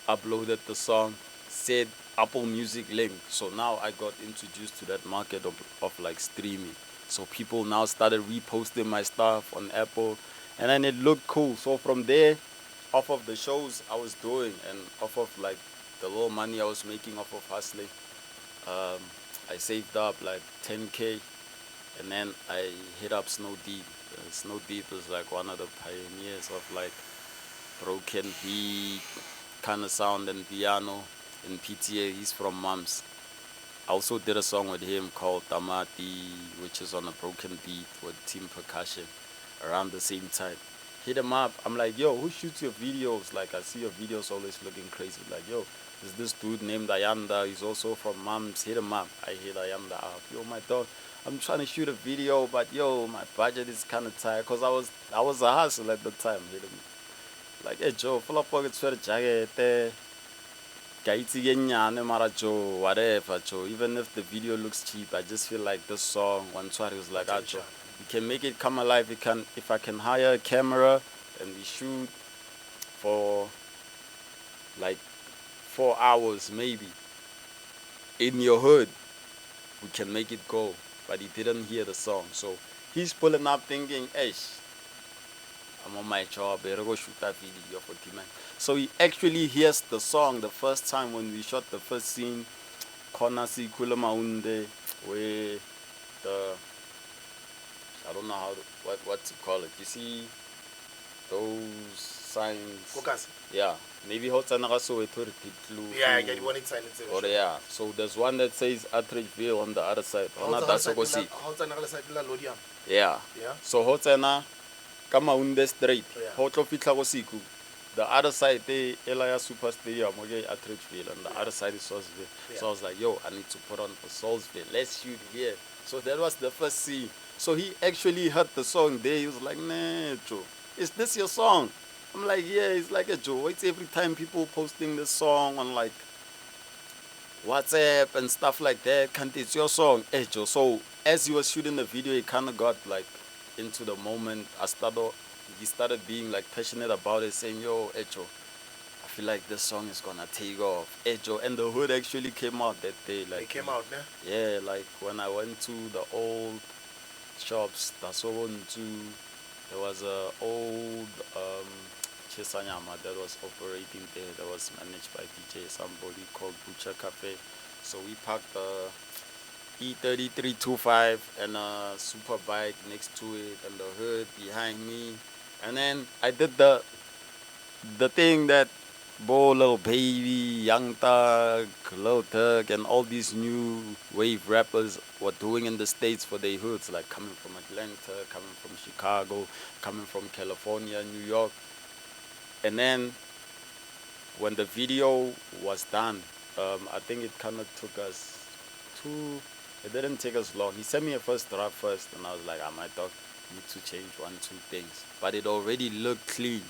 A: Uploaded the song, said Apple Music link. So now I got introduced to that market of like streaming. So people now started reposting my stuff on Apple, and then it looked cool. So from there, off of the shows I was doing and off of like the little money I was making off of hustling, um, I saved up like 10K, and then I hit up Snow Deep. Snow Deep is like one of the pioneers of like broken beat kind of sound and piano in PTA. He's from Mums. I also did a song with him called Tamati, which is on a broken beat with team percussion around the same time. Hit him up. I'm like, yo, who shoots your videos? Like, I see your videos always looking crazy. Like, yo, there's this dude named Ayanda. He's also from Mums. Hit him up. I hit Ayanda up. Yo, my dog, I'm trying to shoot a video, but yo, my budget is kind of tight because I was a hustle at the time. Hit him. Like, hey, Joe, full of pockets for the jacket. Mara Joe, whatever, Joe. Even if the video looks cheap, I just feel like this song, one twat was like, ah, Joe, we can make it come alive. If I can hire a camera and we shoot for like 4 hours, maybe in your hood, we can make it go. But he didn't hear the song, so he's pulling up thinking, hey, I'm on my job, better go shoot that video for T-Man. So he actually hears the song the first time when we shot the first scene, Kona Si Kula Maunde, where the, I don't know what to call it. You see those signs?
C: Focus.
A: Yeah. Maybe Hotsanaga Soweto Pitlu.
C: Yeah, I get one inside it.
A: Or yeah. So there's one that says Atteridgeville on the other side. Yeah.
C: Yeah.
A: So Hotsana Kamaunde Straight.
C: Yeah.
A: Hotlo Fitla go Siku. The other side, they Elaya Super Stadium, okay, at Richville, and the other side is Salisbury.
C: Yeah.
A: So I was like, yo, I need to put on for Salisbury. Let's shoot here. So that was the first scene. So he actually heard the song there. He was like, nah, Joe, is this your song? I'm like, yeah, it's like a Joe. It's every time people posting this song on like WhatsApp and stuff like that. Can't it's your song? Hey, Joe. So as he was shooting the video, he kind of got like into the moment. He started being like passionate about it, saying, yo, Echo, I feel like this song is gonna take off. Echo, and the hood actually came out that day. Like,
C: It came out, yeah?
A: Yeah, like when I went to the old shops, that's one too. There was a old Chisanyama that was operating there, that was managed by DJ, somebody called Vulture Cafe. So we parked the E3325 and a super bike next to it, and the hood behind me. And then I did the thing that Bo, Lil Baby, Young Thug, Lil Thug, and all these new wave rappers were doing in the States for their hoods, like coming from Atlanta, coming from Chicago, coming from California, New York. And then when the video was done, I think it kind of took us it didn't take us long. He sent me a first draft first, and I was like, my dog, need to change 1, 2 things. But it already looked clean.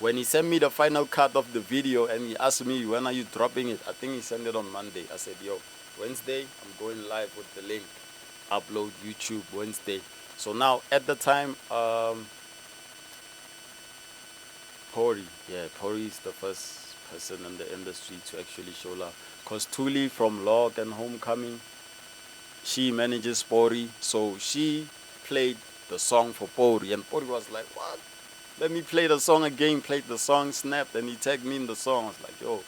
A: when he sent me the final cut of the video and he asked me, when are you dropping it? I think he sent it on Monday. I said, yo, Wednesday, I'm going live with the link. Upload YouTube Wednesday. So now, at the time, Pori is the first person in the industry to actually show love. Because Tuli from Log and Homecoming, she manages Pori. So she played the song for Pori. And Pori was like, what? Let me play the song again. Played the song, snapped, and he tagged me in the song. I was like, yo,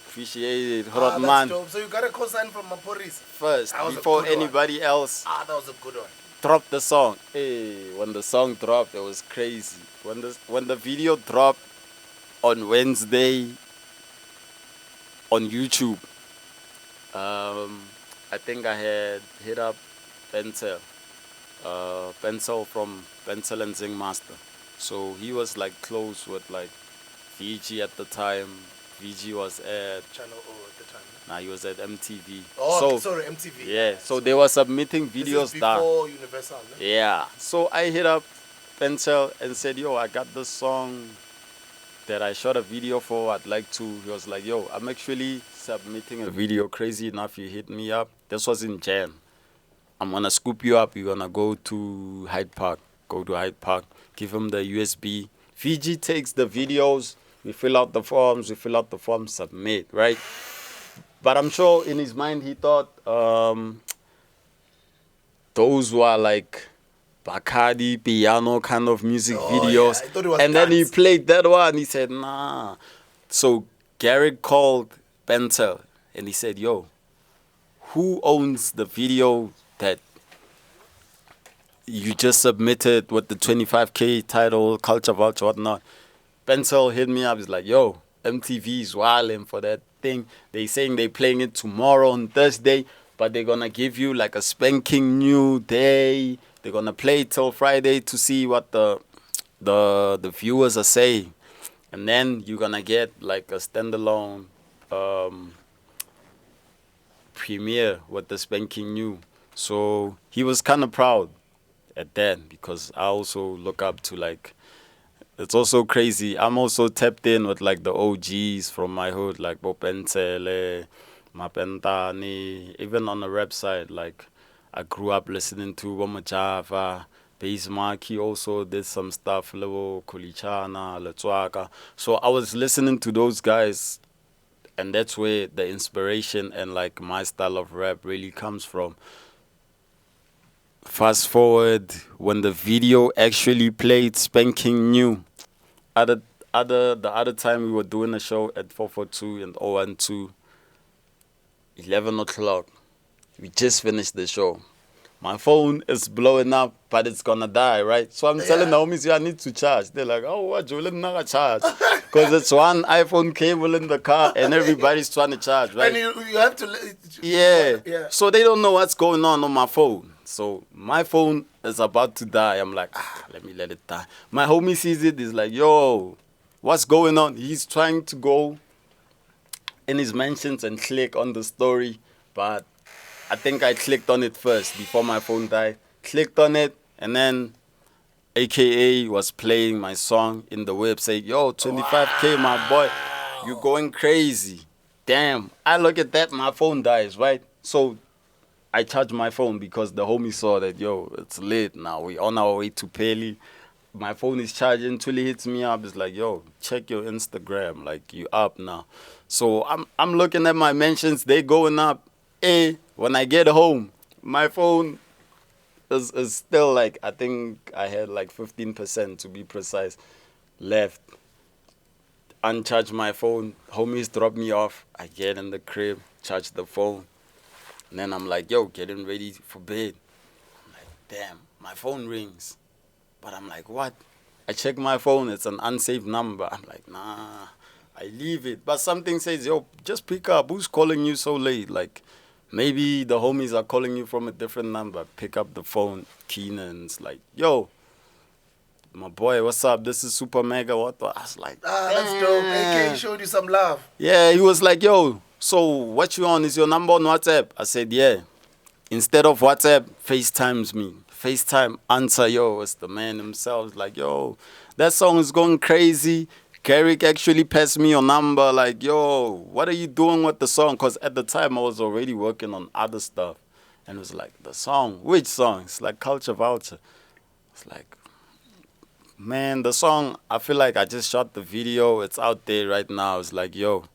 A: appreciate it.
C: That's dope. So you got a cosign from Maporis?
A: First, before anybody else.
C: That was a good one.
A: Dropped the song. Hey, when the song dropped, it was crazy. When the video dropped on Wednesday on YouTube, I think I had hit up Pencil from Pencil and Zing Master. So he was like close with like VG at the time. VG was at
C: Channel O at the time.
A: Nah, he was at MTV.
C: Oh, sorry, MTV.
A: Yeah, so they were submitting videos
C: there. Before Universal, no?
A: Yeah, so I hit up Pencil and said, yo, I got this song that I shot a video for. I'd like to. He was like, yo, I'm actually submitting a video. Crazy enough, you hit me up. This was in Jan. I'm going to scoop you up. You're going to go to Hyde Park. Go to Hyde Park. Give him the USB. VG takes the videos. We fill out the forms. Submit, right? But I'm sure in his mind he thought those were like Bacardi, piano kind of music videos.
C: Yeah. I thought it was
A: and
C: dance.
A: Then he played that one. He said, nah. So Garrett called Pentel and he said, yo, who owns the video that you just submitted with the 25K title, Culture Vulture, whatnot? Pencil hit me up. He's like, yo, MTV is wilding for that thing. They saying they playing it tomorrow on Thursday, but they're going to give you like a spanking new day. They're going to play it till Friday to see what the viewers are saying. And then you're going to get like a standalone premiere with the spanking new. So he was kind of proud at that because I also look up to like, it's also crazy. I'm also tapped in with like the OGs from my hood, like Bopentele, Mapentani, even on the rap side. Like I grew up listening to Wamajava, Basemark. He also did some stuff, Lewo, Kulichana, Letswaka. So I was listening to those guys, and that's where the inspiration and like my style of rap really comes from. Fast forward, when the video actually played spanking new, the other time we were doing a show at 442 and 012, 11 o'clock. We just finished the show. My phone is blowing up, but it's gonna die, right? So I'm telling the homies, I need to charge. They're like, oh, what, Julian, not charge? Because it's one iPhone cable in the car and everybody's trying to charge, right?
C: And you have to...
A: Yeah. So they don't know what's going on my phone. So my phone is about to die. I'm like, let me let it die. My homie sees it. He's like, yo, what's going on? He's trying to go in his mentions and click on the story. But I think I clicked on it first before my phone died. Clicked on it. And then AKA was playing my song in the website. Yo, 25K, my boy. You're going crazy. Damn. I look at that. My phone dies, right? So I charged my phone because the homie saw that, yo, it's late now. We on our way to Pheli. My phone is charging. Tuli hits me up. It's like, yo, check your Instagram. Like, you up now. So I'm looking at my mentions. They going up. When I get home, my phone is still like, I think I had like 15% to be precise left. Uncharge my phone. Homies drop me off. I get in the crib, charge the phone. And then I'm like, yo, getting ready for bed. I'm like, damn, my phone rings. But I'm like, what? I check my phone, it's an unsaved number. I'm like, nah, I leave it. But something says, yo, just pick up. Who's calling you so late? Like, maybe the homies are calling you from a different number. Pick up the phone, Keenan's like, yo, my boy, what's up? This is Super Mega. What the? I was like,
C: that's dope. AK showed you some love.
A: Yeah, he was like, yo, so what you on? Is your number on WhatsApp? I said, yeah. Instead of WhatsApp, FaceTimes me. FaceTime answer, yo, it's the man himself. Like, yo, that song is going crazy. Carrick actually passed me your number, like, yo, what are you doing with the song? Because at the time, I was already working on other stuff. And it was like, the song, which song? It's like Culture Vulture. It's like, man, the song, I feel like I just shot the video. It's out there right now. It's like, yo,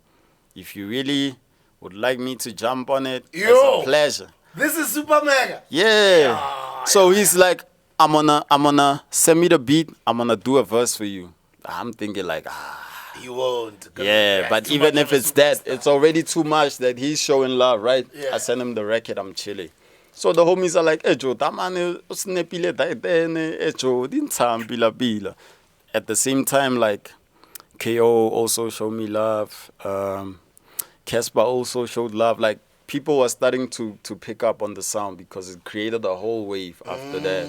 A: if you really would like me to jump on it, it's a pleasure.
C: This is super mega.
A: Yeah. So he's like, I'm gonna send me the beat. I'm gonna do a verse for you. I'm thinking like,
C: You won't.
A: yeah, but even if it's that, it's already too much that he's showing love, right?
C: Yeah.
A: I send him the record, I'm chilling. So the homies are like, Joe, that man snapile Joe, bila. At the same time, like, KO also showed me love. Casper also showed love. Like, people were starting to pick up on the sound because it created a whole wave after that.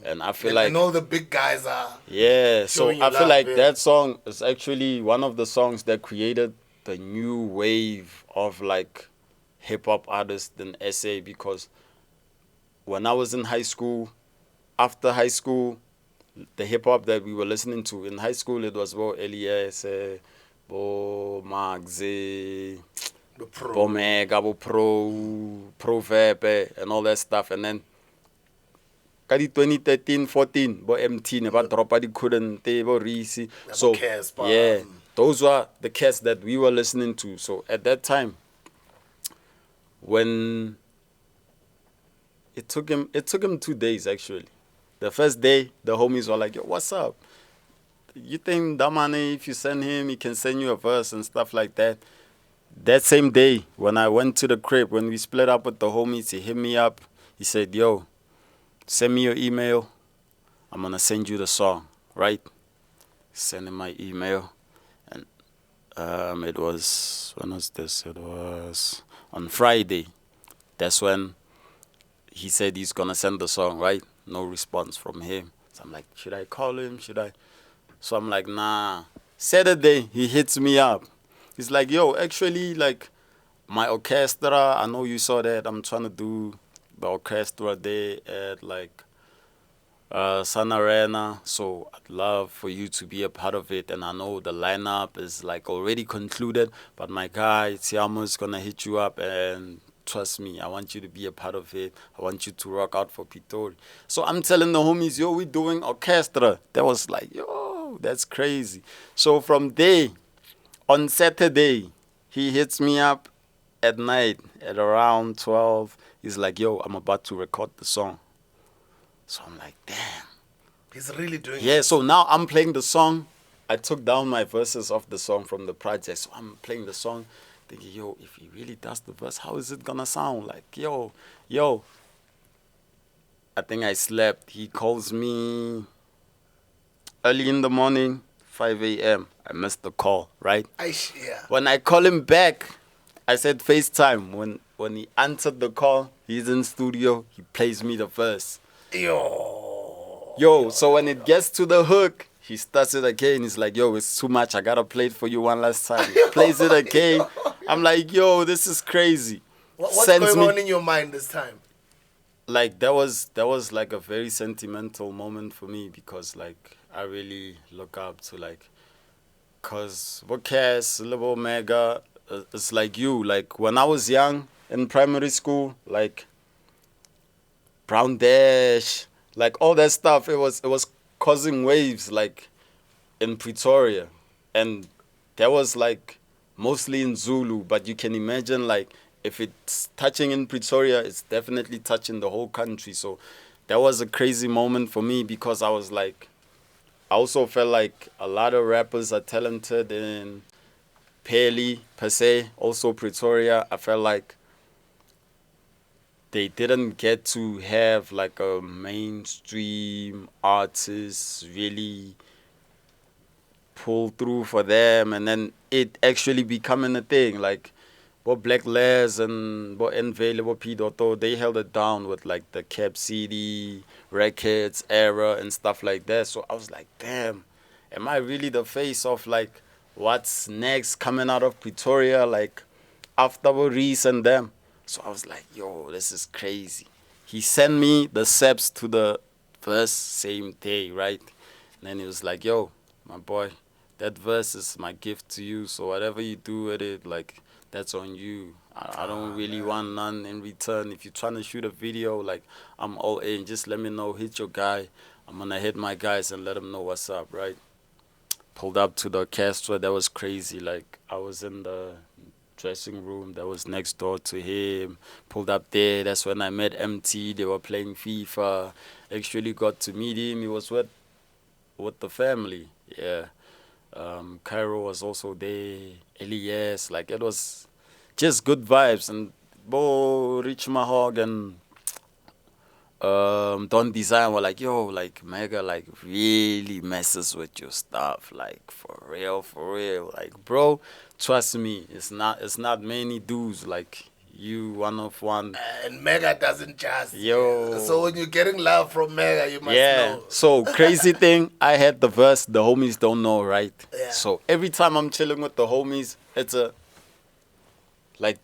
A: And I feel like...
C: And all the big guys are...
A: Yeah, so
C: showing you
A: I feel
C: love,
A: like
C: yeah.
A: that song is actually one of the songs that created the new wave of, like, hip-hop artists in SA, because when I was in high school, after high school, the hip-hop that we were listening to in high school, it was Bo Elias, Bo Magzi,
C: The pro.
A: Bo Mega, Bo Pro Vepe, and all that stuff. And then, kadi 2013, 14, Bo MT, ne ba dropa di couldn't, Bo Risi. So,
C: Casper.
A: yeah, those were the cats that we were listening to. So at that time, when it took him 2 days actually. The first day, the homies were like, yo, what's up? You think that man, if you send him, he can send you a verse and stuff like that? That same day, when I went to the crib, when we split up with the homies, he hit me up. He said, yo, send me your email. I'm going to send you the song, right? Send him my email. And it was, when was this? It was on Friday. That's when he said he's going to send the song, right? No response from him. So I'm like, should I call him? Should I? So I'm like, nah. Saturday, he hits me up. He's like, yo, actually, like, my orchestra, I know you saw that. I'm trying to do the orchestra there at, like, Sun Arena. So I'd love for you to be a part of it. And I know the lineup is, like, already concluded. But my guy, Tiamo, is going to hit you up and... Trust me, I want you to be a part of it. I want you to rock out for Pitori. So I'm telling the homies, yo, we're doing orchestra. That was like, yo, that's crazy. So from there, on Saturday, he hits me up at night at around 12. He's like, yo, I'm about to record the song. So I'm like, damn.
C: He's really doing it.
A: Yeah, so now I'm playing the song. I took down my verses of the song from the project. So I'm playing the song. Thinking, yo, if he really does the verse, how is it gonna sound? Like, yo. I think I slept. He calls me early in the morning, 5 a.m. I missed the call, right?
C: Yeah.
A: When I call him back, I said FaceTime. When he answered the call, he's in studio, he plays me the verse. Yo, so when it gets to the hook, he starts it again. He's like, yo, it's too much. I gotta play it for you one last time. He plays it again. I'm like, yo, this is crazy.
C: What's going on in your mind this time?
A: Like, that was like a very sentimental moment for me, because, like, I really look up to, like, cause Vocas, Little Mega, it's like you. Like, when I was young in primary school, like Brown Dash, like all that stuff, it was causing waves, like, in Pretoria. And that was, like, mostly in Zulu, but you can imagine, like, if it's touching in Pretoria, it's definitely touching the whole country. So that was a crazy moment for me, because I was like, I also felt like a lot of rappers are talented in Pheli, per se, also Pretoria. I felt like they didn't get to have, like, a mainstream artist really pull through for them, and then it actually becoming a thing. Like, what Black Les and what Envele, what P. Dotto, they held it down with, like, the Cap CD, Records, Era, and stuff like that. So I was like, damn, am I really the face of, like, what's next coming out of Pretoria, like, after Reese and them? So I was like, yo, this is crazy. He sent me the steps to the first same day, right? And then he was like, yo, my boy, that verse is my gift to you. So whatever you do with it, like, that's on you. I don't really want none in return. If you're trying to shoot a video, like, I'm all in. Just let me know. Hit your guy. I'm gonna hit my guys and let them know what's up, right? Pulled up to the orchestra. That was crazy. Like, I was in the dressing room that was next door to him. Pulled up there. That's when I met MT. They were playing FIFA. Actually got to meet him. He was with the family. Yeah. Cairo was also there. Elias. Like, it was just good vibes. And Bo, Rich Mahog, and Don Design were like, yo, like, Mega, like, really messes with your stuff, like, for real, like, bro, trust me, it's not many dudes like you, one of one.
C: And Mega doesn't just.
A: Yo.
C: So when you're getting love from Mega, you must
A: Yeah.
C: know.
A: So crazy thing, I had the verse the homies don't know, right?
C: Yeah.
A: So every time I'm chilling with the homies, like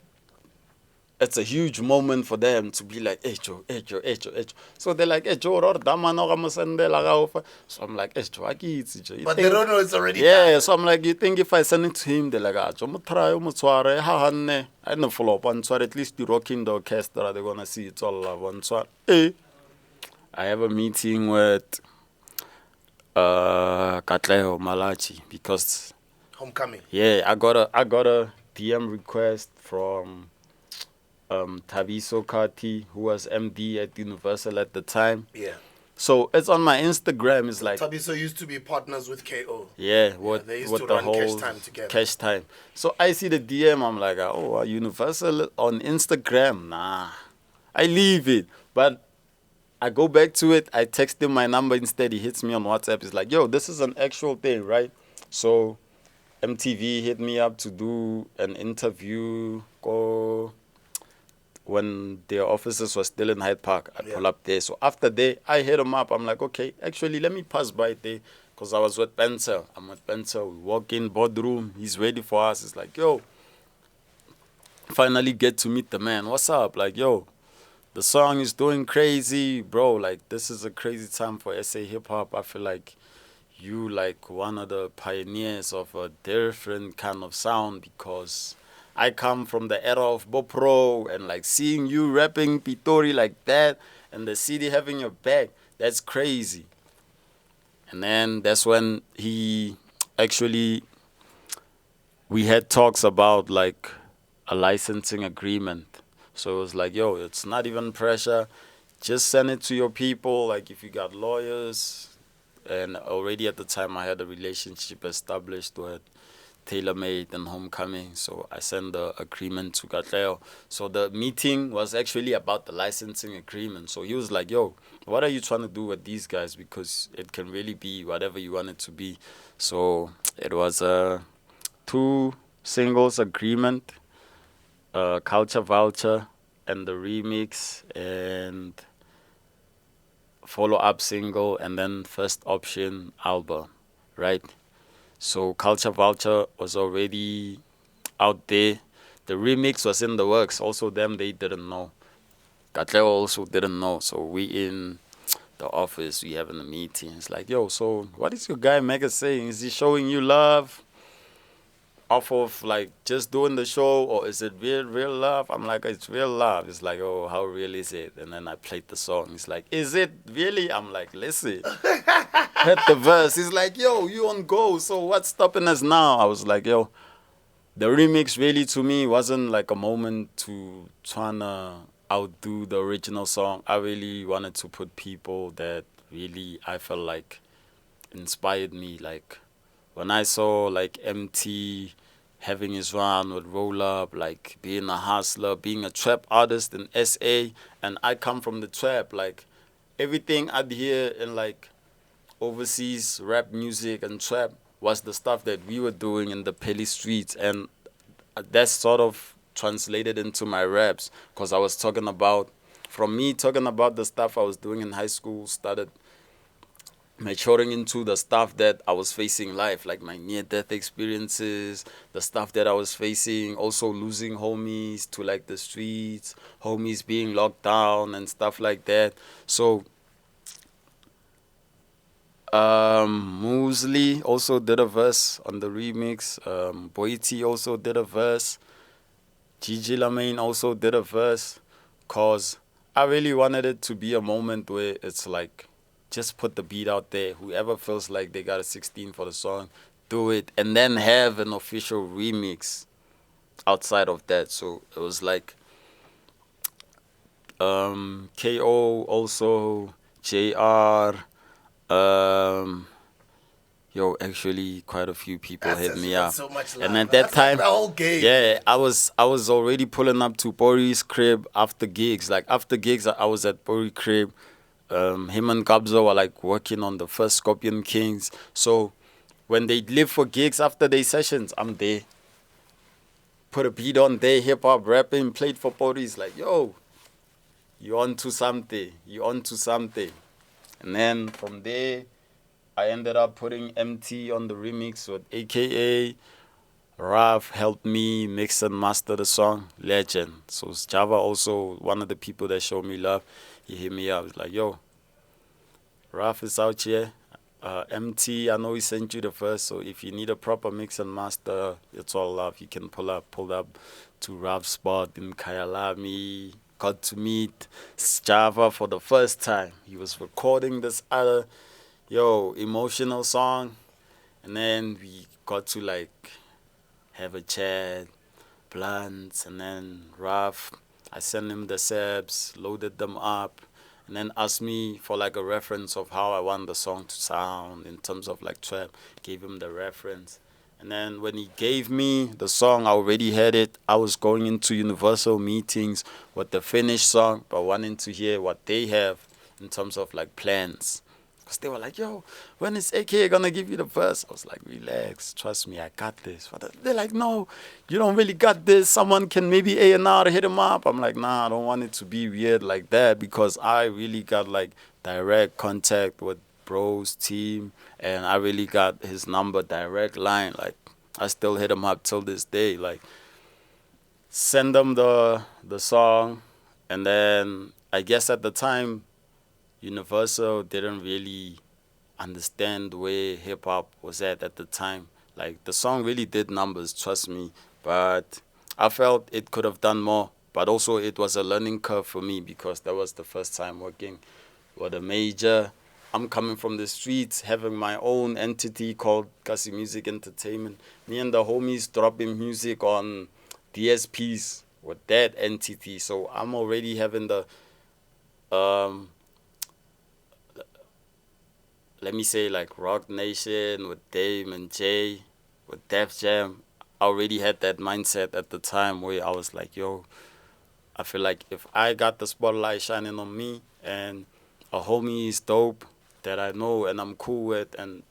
A: it's a huge moment for them to be like, hey Joe, hey Joe, hey Joe, hey Joe. So they're like, hey Joe, so I'm like, hey Joe, I get it, Joe.
C: But they don't know it's already
A: Yeah,
C: done.
A: so I'm like, you think if I send it to him, they're like, ah, Joe, mo try, mo tsware, ha hanne. I don't follow up on tsware, at least you rocking the orchestra, they're gonna see it's all love on tsware. Hey, I have a meeting with Katleo Malachi because
C: Homecoming.
A: yeah, I got a DM request from Tabiso Kati, who was MD at Universal at the time.
C: Yeah.
A: So it's on my Instagram. It's like,
C: Tabiso used to be partners with KO.
A: yeah,
C: They used
A: with
C: to
A: the
C: run
A: whole
C: Cash Time together.
A: Cash Time. So I see the DM. I'm like, oh, Universal on Instagram? Nah, I leave it. But I go back to it. I text him my number instead. He hits me on WhatsApp. He's like, yo, this is an actual thing, right? So MTV hit me up to do an interview. Go when their offices were still in Hyde Park. I pull up there. So after that, I hit him up. I'm like, okay, actually, let me pass by there because I was with Spencer. I'm with Spencer. We walk in boardroom. He's ready for us. He's like, yo, finally get to meet the man. What's up? Like, yo, the song is doing crazy, bro. Like, this is a crazy time for SA hip hop. I feel like you like one of the pioneers of a different kind of sound because I come from the era of Bopro and like seeing you rapping Pitori like that and the CD having your back, that's crazy. And then that's when we had talks about like a licensing agreement. So it was like, yo, it's not even pressure. Just send it to your people. Like if you got lawyers, and already at the time I had a relationship established with TaylorMade and Homecoming, so I sent the agreement to Katleo. So the meeting was actually about the licensing agreement. So he was like, yo, what are you trying to do with these guys? Because it can really be whatever you want it to be. So it was a 2 singles agreement, Culture Vulture and the remix and follow-up single and then first option album, right? So Culture Vulture was already out there. The remix was in the works. Also them, they didn't know. Katleo also didn't know. So we in the office, we having a meeting. It's like, yo, so what is your guy Mega saying? Is he showing you love off of like just doing the show, or is it real love? I'm like, it's real love. It's like, oh, how real is it? And then I played the song. He's like, is it really? I'm like, listen. Heard the verse. He's like, yo, you on go. So what's stopping us now? I was like, yo, the remix really to me wasn't like a moment to trying to outdo the original song. I really wanted to put people that really I felt like inspired me. Like when I saw like MT having his run with Roll Up, like being a hustler, being a trap artist in SA, and I come from the trap, like everything I'd hear in like overseas rap music and trap was the stuff that we were doing in the Pheli streets, and that's sort of translated into my raps because I was talking about, from me talking about the stuff I was doing in high school, started maturing into the stuff that I was facing in life, like my near-death experiences, the stuff that I was facing, also losing homies to like the streets, homies being locked down and stuff like that. So Moosley also did a verse on the remix. Boiti also did a verse. Gigi Lamaine also did a verse. Cause I really wanted it to be a moment where it's like, just put the beat out there. Whoever feels like they got a 16 for the song, do it. And then have an official remix outside of that. So it was like KO also, JR, actually quite a few people hit me up.
C: So much love.
A: And at that time,
C: like the whole game.
A: yeah, I was already pulling up to Bori's crib after gigs. Like after gigs, I was at Bori's crib. Him and Gabzo were like working on the first Scorpion Kings. So when they leave for gigs after their sessions, I'm there. Put a beat on there, hip hop, rapping, played for Bori's. Like, yo, you on to something. You on to something. And then from there, I ended up putting MT on the remix with AKA. Raf helped me mix and master the song. Legend. So Java also one of the people that showed me love. He hit me up. He's like, yo, Raf is out here. MT, I know he sent you the verse, so if you need a proper mix and master, it's all love. You can pull up to Raf's spot in Kyalami. Got to meet Java for the first time. He was recording this other, emotional song. And then we got to like have a chat, blunts, and then Raf, I sent him the sabs, loaded them up, and then asked me for like a reference of how I want the song to sound in terms of like trap. Gave him the reference. And then when he gave me the song, I already had it. I was going into Universal meetings with the finished song, but wanting to hear what they have in terms of like plans. Because they were like, yo, when is AK gonna give you the verse? I was like, relax, trust me, I got this. But they're like, no, you don't really got this. Someone can maybe A&R hit him up. I'm like, nah, I don't want it to be weird like that because I really got like direct contact with bro's team and I really got his number, direct line. Like, I still hit him up till this day. Like, send them the song. And then I guess at the time, Universal didn't really understand where hip hop was at the time. Like the song really did numbers, trust me. But I felt it could have done more. But also it was a learning curve for me because that was the first time working with a major. I'm coming from the streets, having my own entity called Kasi Music Entertainment. Me and the homies dropping music on DSPs with that entity. So I'm already having the let me say like Rock Nation with Dame and Jay, with Def Jam. I already had that mindset at the time where I was like, yo, I feel like if I got the spotlight shining on me and a homie is dope that I know and I'm cool with and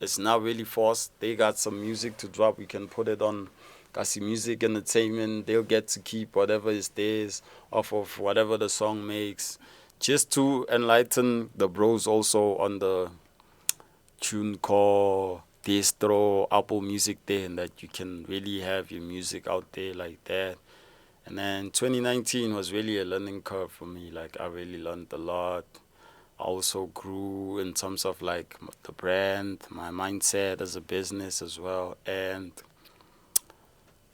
A: it's not really forced, they got some music to drop, we can put it on Kasi Music Entertainment, they'll get to keep whatever is theirs off of whatever the song makes. Just to enlighten the bros also on the TuneCore, Distro, Apple Music there, and that you can really have your music out there like that. And then 2019 was really a learning curve for me. Like, I really learned a lot. I also grew in terms of like the brand, my mindset as a business as well. And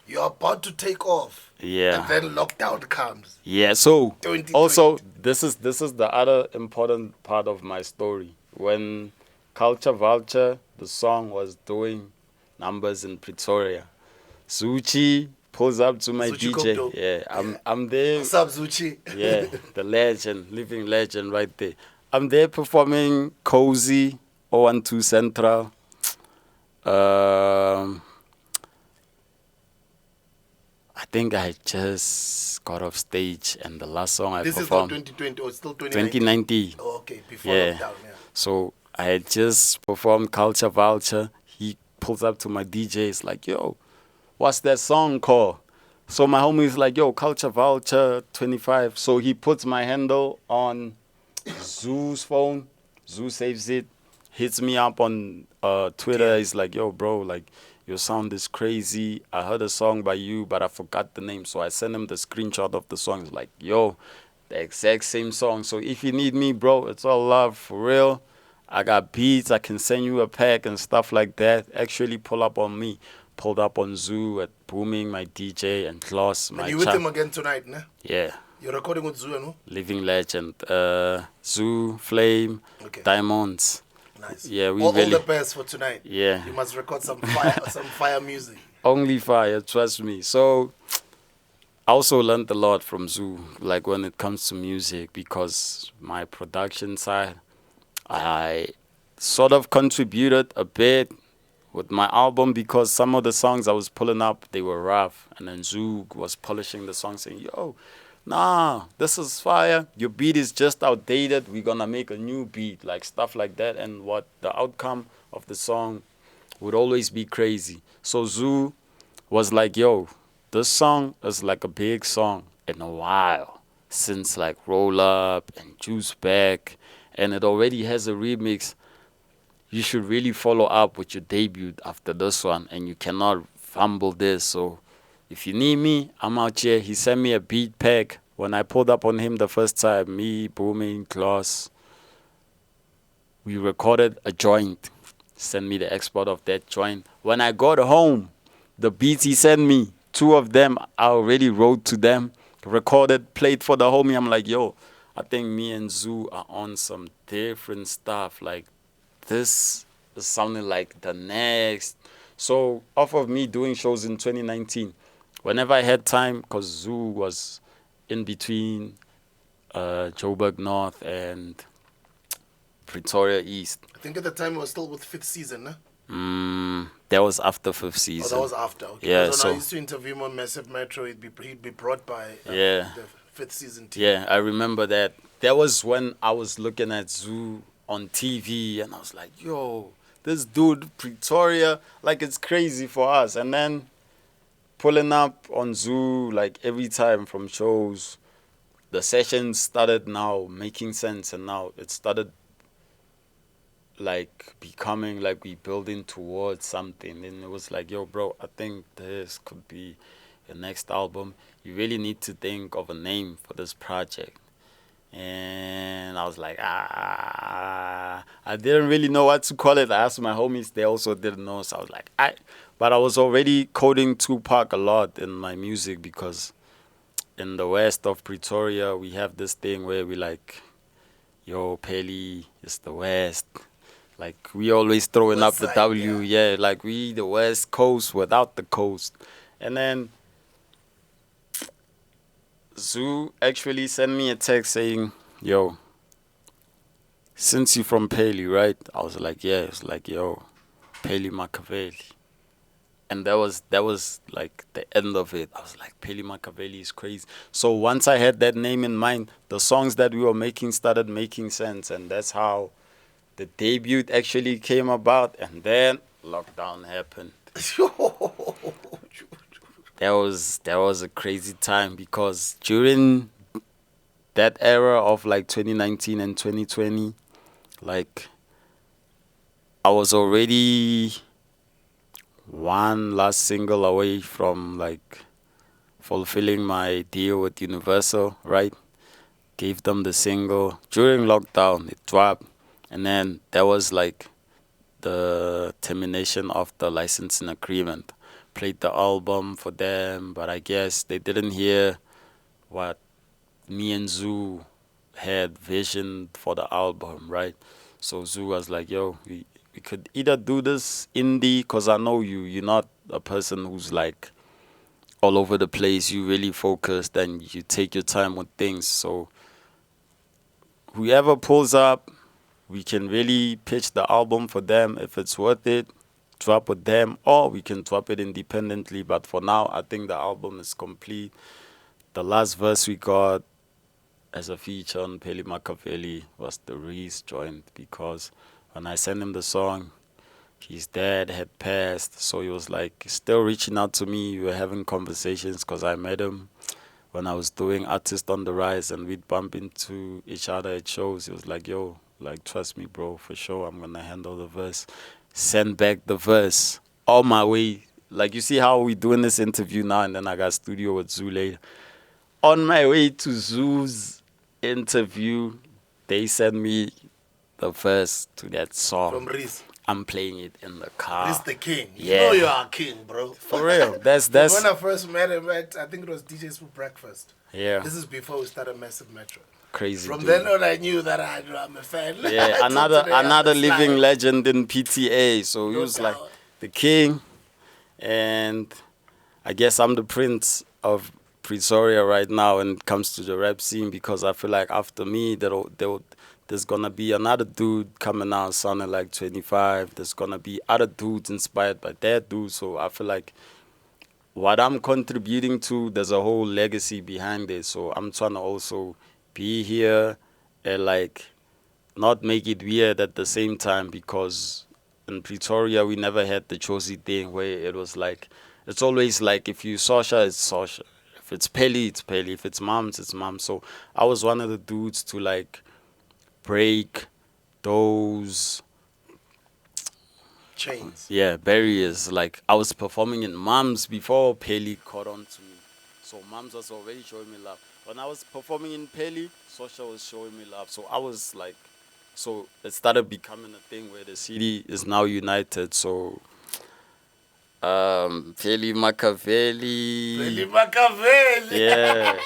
C: you're about to take off.
A: Yeah.
C: And then lockdown comes.
A: Yeah, so
C: 2020.
A: also this is the other important part of my story. When Vulture, the song was doing numbers in Pretoria, Zoocci pulls up to my
C: Zoocci
A: DJ.
C: Kopdo.
A: Yeah, I'm there.
C: What's up, Zoocci?
A: Yeah, the legend, living legend right there. I'm there performing Cozy, 012 Central. I think I just got off stage and the last song I
C: This
A: performed.
C: is not 2020 or still 2019?
A: 2019.
C: Oh, okay, before
A: Yeah.
C: lockdown, yeah.
A: So I had just performed Vulture. He pulls up to my DJ. It's like, yo, what's that song called? So my homie is like, yo, Vulture 25. So he puts my handle on Zoo's phone. Zoo saves it. Hits me up on Twitter. He's like, yo, bro, like, your sound is crazy. I heard a song by you, but I forgot the name. So I sent him the screenshot of the song. He's like, yo, the exact same song. So if you need me, bro, it's all love, for real. I got beats, I can send you a pack and stuff like that. Actually pull up on me. Pulled up on Zoo at Booming, my DJ, and Klaus,
C: And
A: my
C: you with him
A: chap.
C: again tonight, ne?
A: Yeah,
C: You're recording with Zoo and who?
A: living legend. Zoo, Flame,
C: Okay.
A: Diamonds.
C: Nice.
A: Yeah, we
C: all
A: really.
C: the best for tonight.
A: Yeah.
C: You must record some fire, some fire music.
A: Only fire, trust me. So I also learned a lot from Zoo, like when it comes to music, because my production side, I sort of contributed a bit with my album because some of the songs I was pulling up, they were rough. And then Zoo was polishing the song saying, yo, nah, this is fire. Your beat is just outdated. We're going to make a new beat, like stuff like that. And what the outcome of the song would always be crazy. So Zoo was like, yo, this song is like a big song in a while since like Roll Up and Juice Back. And it already has a remix. You should really follow up with your debut after this one, and you cannot fumble this. So if you need me, I'm out here. He sent me a beat pack. When I pulled up on him the first time, me, Booming, Klaus, we recorded a joint. Send me the export of that joint. When I got home, the beats he sent me, 2 of them, I already wrote to them, recorded, played for the homie. I'm like, yo, I think me and Zoo are on some different stuff. Like, this is sounding like the next. So off of me doing shows in 2019, whenever I had time, because Zoo was in between Joburg North and Pretoria East.
C: I think at the time it was still with fifth season, ne?
A: That was after 5th season.
C: Oh, that was after. Okay.
A: Yeah,
C: So when I
A: so
C: used to interview him on Massive Metro, he'd be brought by
A: yeah,
C: the fifth season team.
A: yeah, I remember that. That was when I was looking at Zoo on TV, and I was like, yo, this dude, Pretoria, like it's crazy for us. And then pulling up on Zoo, like every time from shows, the sessions started now making sense, and now it started like becoming like we building towards something. And it was like, yo, bro, I think this could be your next album. You really need to think of a name for this project. And I was like, I didn't really know what to call it. I asked my homies, they also didn't know. So I was like, but I was already coding Tupac a lot in my music, because in the west of Pretoria, we have this thing where we like, yo, Pheli is the west. Like, we always throwing up
C: West
A: the
C: side,
A: W, yeah, like we the West Coast without the coast. And then Zoo actually sent me a text saying, yo, since you from Pheli, right? I was like, yeah. It's like, yo, Pheli Makaveli. And that was like the end of it. I was like, Pheli Makaveli is crazy. So once I had that name in mind, the songs that we were making started making sense. And that's how the debut actually came about. And then lockdown happened. That was a crazy time, because during that era of like 2019 and 2020, like I was already one last single away from like fulfilling my deal with Universal, right? Gave them the single during lockdown, it dropped, and then that was like the termination of the licensing agreement. Played the album for them, but I guess they didn't hear what me and Zoo had visioned for the album, right? So Zoo was like, yo, we could either do this indie, because I know you're not a person who's like all over the place. You really focused and you take your time with things. So whoever pulls up, we can really pitch the album for them. If it's worth it, drop with them, or we can drop it independently. But for now, I think the album is complete. The last verse we got as a feature on Pheli Makaveli was the Reese joint, because when I sent him the song, his dad had passed, so he was like still reaching out to me. We were having conversations, because I met him when I was doing Artist on the Rise, and we'd bump into each other at shows. He was like, yo, like, trust me, bro, for sure, I'm going to handle the verse. Send back the verse on my way. Like, you see how we doing this interview now, and then I got studio with Zoo later. On my way to Zoo's interview, they sent me the verse to that song.
C: From Reese.
A: I'm playing it in the car.
C: Reese the king. You
A: Yeah.
C: know you are a king, bro.
A: For real. That's
C: When I first met him at, I think it was DJ's for Breakfast.
A: yeah.
C: This is before we started Massive Metro.
A: Crazy.
C: From
A: dude.
C: then on, I knew that I'm a fan.
A: Yeah,
C: Till
A: another
C: today, I'm
A: another
C: a
A: living
C: slide.
A: legend in PTA. So he
C: No
A: was like
C: doubt.
A: the king, and I guess I'm the prince of Pretoria right now when it comes to the rap scene, because I feel like after me there's gonna be another dude coming out sounding like 25. There's gonna be other dudes inspired by that dude. So I feel like what I'm contributing to, there's a whole legacy behind it. So I'm trying to also be here and like not make it weird at the same time, because in Pretoria we never had the Josie thing where it was like, it's always like if you Sasha, it's Sasha. If it's Pheli, it's Pheli. If it's Moms, it's Mom. So I was one of the dudes to like break those
C: Chains.
A: barriers. Like I was performing in Moms before Pheli caught on to me. So Moms was already showing me love. When I was performing in Pheli, Sasha was showing me love. So I was like, so it started becoming a thing where the city is now united. So Pheli Makaveli.
C: Pheli Makaveli.
A: Yeah.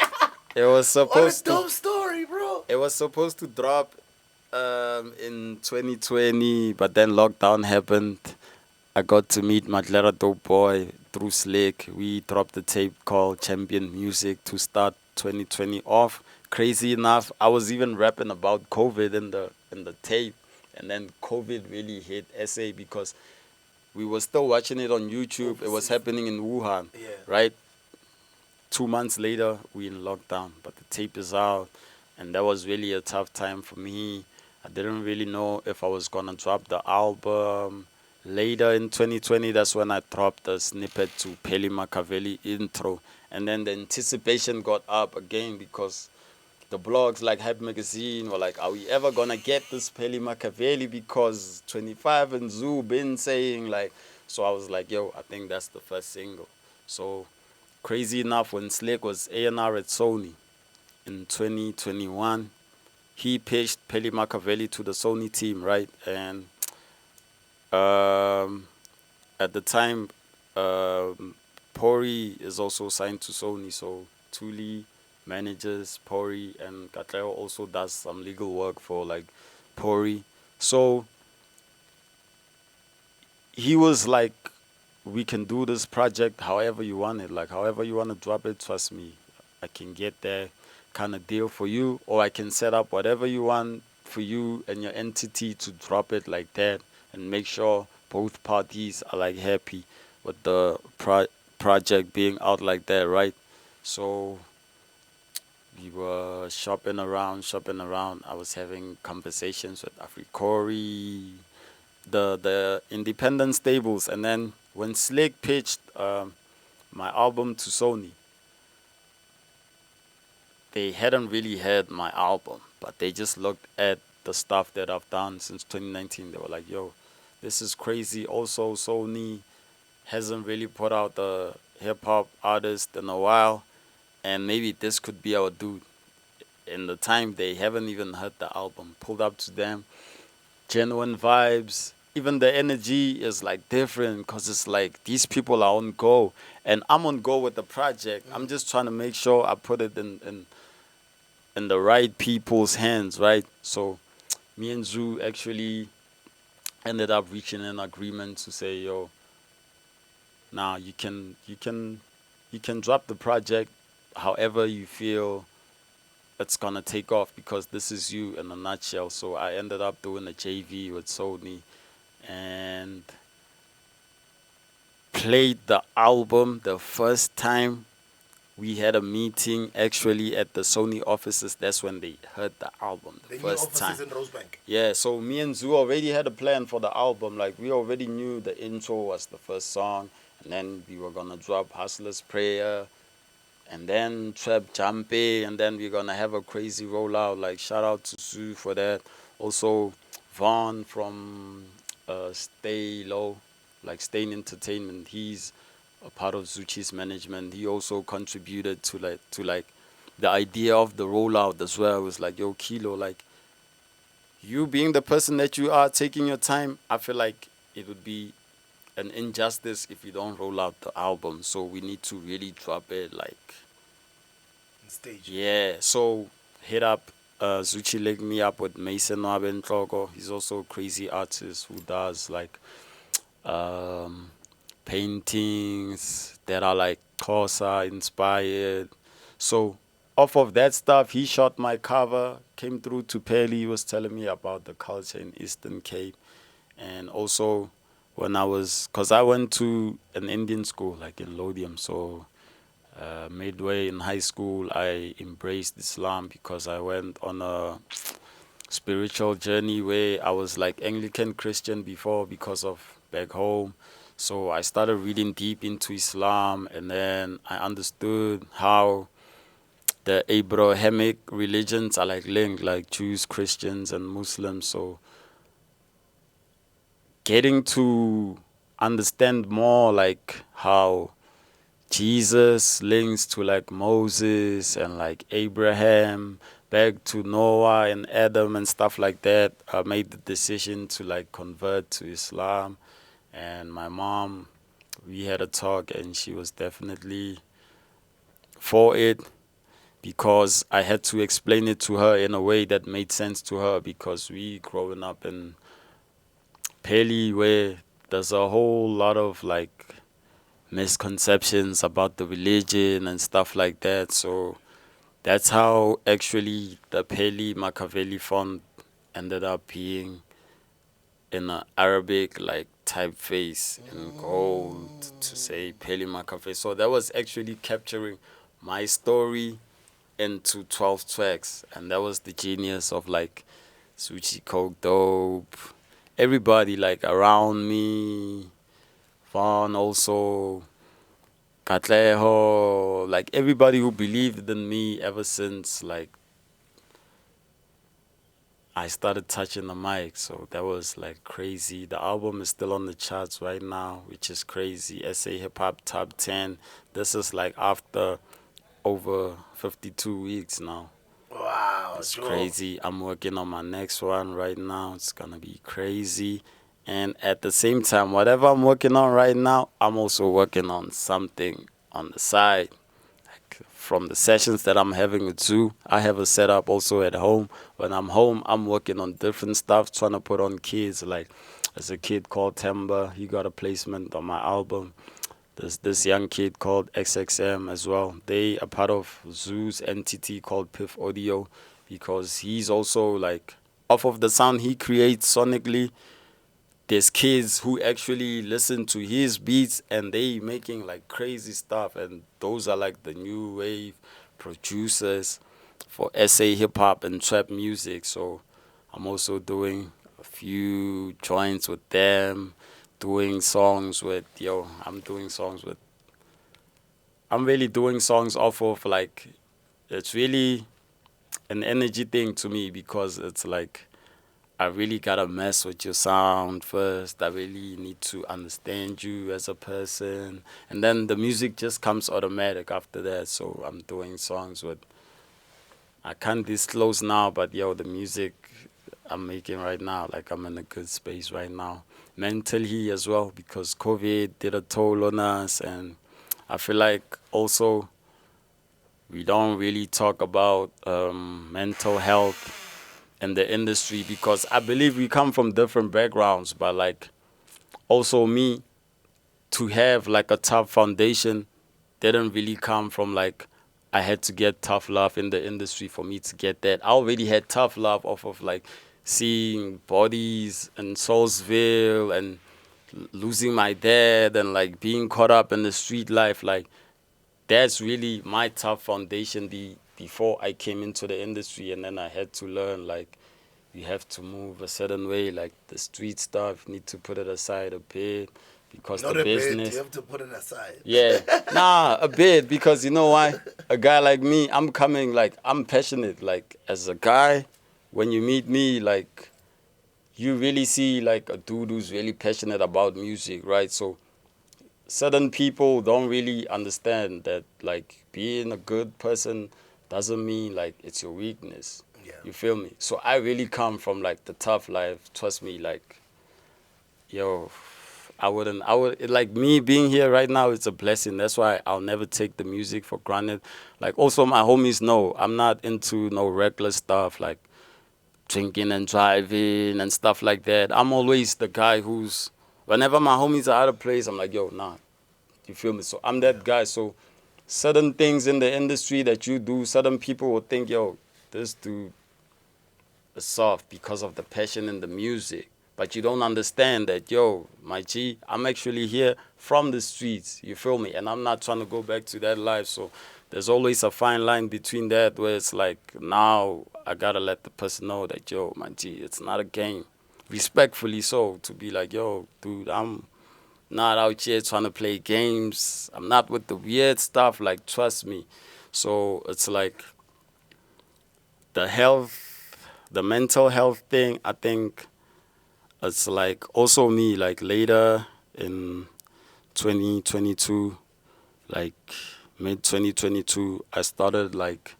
A: It was
C: What a
A: supposed
C: dope
A: to
C: story, bro.
A: it was supposed to drop in 2020, but then lockdown happened. I got to meet Madlera Dope Boy through Slick. We dropped a tape called Champion Music to start 2020 off. Crazy enough, I was even rapping about COVID in the tape, and then COVID really hit SA because we were still watching it on YouTube. It was happening in Wuhan,
C: Yeah.
A: right? 2 months later, we in lockdown, but the tape is out, and that was really a tough time for me. I didn't really know if I was gonna drop the album. Later in 2020, that's when I dropped a snippet to Pheli Makaveli intro, and then the anticipation got up again because the blogs like Hype Magazine were like, are we ever gonna get this Pheli Makaveli, because 25 and Zoo been saying like, so I was like, yo, I think that's the first single. So crazy enough, when Slick was A&R at Sony in 2021, he pitched Pheli Makaveli to the Sony team, right? And at the time, Pori is also signed to Sony, so Thuli manages Pori, and Katleo also does some legal work for like Pori. So he was like, we can do this project however you want it, like however you want to drop it, trust me, I can get there kind of deal for you, or I can set up whatever you want for you and your entity to drop it like that, and make sure both parties are like happy with the project being out like that, right? So we were shopping around. I was having conversations with Africori, the independent stables, and then when Slick pitched my album to Sony, they hadn't really heard my album, but they just looked at the stuff that I've done since 2019. They were like, yo, this is crazy. Also, Sony hasn't really put out a hip hop artist in a while, and maybe this could be our dude. In the time, they haven't even heard the album. Pulled up to them, genuine vibes. Even the energy is like different, because it's like these people are on go, and I'm on go with the project. I'm just trying to make sure I put it in the right people's hands, right? So me and Zoo actually ended up reaching an agreement to say, yo, now you can drop the project however you feel it's gonna take off, because this is you in a nutshell. So I ended up doing a JV with Sony and played the album the first time. We had a meeting actually at the Sony offices. That's when they heard the album the
C: The new
A: first time.
C: offices in Rosebank.
A: Yeah, so me and Zoo already had a plan for the album. Like, we already knew the intro was the first song, and then we were gonna drop Hustler's Prayer, and then Trap Jumpy, and then we're gonna have a crazy rollout. Like, shout out to Zoo for that. Also, Vaughn from Stay Low, like Stain Entertainment. He's a part of Zoocci's management. He also contributed to like the idea of the rollout as well. It was like, yo, Kilo, like, you being the person that you are, taking your time, I feel like it would be an injustice if you don't roll out the album. So we need to really drop it like,
C: Stage.
A: yeah. So hit up Zoocci, link me up with Mason Wabentloko. He's also a crazy artist who does like um, paintings that are like Xhosa inspired. So off of that stuff, he shot my cover, came through to Pheli. He was telling me about the culture in Eastern Cape. And also when I was, because I went to an Indian school, like in Lothian. So midway in high school, I embraced Islam because I went on a spiritual journey where I was like Anglican Christian before because of back home. So I started reading deep into Islam, and then I understood how the Abrahamic religions are like linked, like Jews, Christians, and Muslims. So getting to understand more like how Jesus links to like Moses and like Abraham, back to Noah and Adam and stuff like that. I made the decision to like convert to Islam. And my mom, we had a talk, and she was definitely for it because I had to explain it to her in a way that made sense to her, because we growing up in Pheli where there's a whole lot of like misconceptions about the religion and stuff like that. So that's how actually the Pheli Makaveli font ended up being in an Arabic like typeface in gold to say Pheli Makaveli. So that was actually capturing my story into 12 tracks, and that was the genius of like Zoocci, Coke Dope, everybody like around me, Vaughn also, Katleho, like everybody who believed in me ever since like I started touching the mic. So that was like crazy. The album is still on the charts right now, which is crazy. SA Hip Hop Top 10. This is like after over 52 weeks now.
C: Wow,
A: It's
C: Joe.
A: crazy. I'm working on my next one right now. It's gonna be crazy. And at the same time, whatever I'm working on right now, I'm also working on something on the side. Like from the sessions that I'm having with Zoo, I have a setup also at home. When I'm home, I'm working on different stuff, trying to put on kids. Like there's a kid called Temba. He got a placement on my album. There's this young kid called XXM as well. They are part of Zoo's entity called Piff Audio, because he's also like off of the sound he creates sonically. There's kids who actually listen to his beats and they making like crazy stuff, and those are like the new wave producers for SA hip hop and trap music. So I'm also doing a few joints with them, doing songs with I'm really doing songs off of like, it's really an energy thing to me, because it's like I really gotta mess with your sound first. I really need to understand you as a person, and then the music just comes automatic after that. So I'm doing songs with, I can't disclose now, but yo, the music I'm making right now, like I'm in a good space right now, mentally as well, because COVID did a toll on us, and I feel like also we don't really talk about mental health in the industry, because I believe we come from different backgrounds, but like also me to have like a tough foundation didn't really come from like I had to get tough love in the industry for me to get that. I already had tough love off of like seeing bodies in Soulsville and losing my dad and like being caught up in the street life. Like that's really my tough foundation before I came into the industry, and then I had to learn like you have to move a certain way, like the street stuff, you need to put it aside a bit because
C: Not
A: the
C: a bit.
A: business.
C: You have to put it aside.
A: Yeah, nah, a bit, because you know why? A guy like me, I'm coming like I'm passionate. Like as a guy, when you meet me, like you really see like a dude who's really passionate about music, right? So certain people don't really understand that like being a good person doesn't mean like it's your weakness.
C: Yeah.
A: You feel me? So I really come from like the tough life. Trust me, like, yo, I would, like me being here right now, it's a blessing. That's why I'll never take the music for granted. Like, also my homies know I'm not into no reckless stuff like drinking and driving and stuff like that. I'm always the guy who's, whenever my homies are out of place, I'm like, yo, nah, you feel me? So I'm that guy. So certain things in the industry that you do, certain people will think, yo, this dude is soft because of the passion in the music. But you don't understand that, yo, my G, I'm actually here from the streets, you feel me? And I'm not trying to go back to that life. So there's always a fine line between that where it's like, now I gotta let the person know that, yo, my G, it's not a game. Respectfully so, to be like, yo, dude, I'm not out here trying to play games. I'm not with the weird stuff, like, trust me. So it's like the health, the mental health thing, I think it's like also me, like later in 2022, like mid 2022, I started like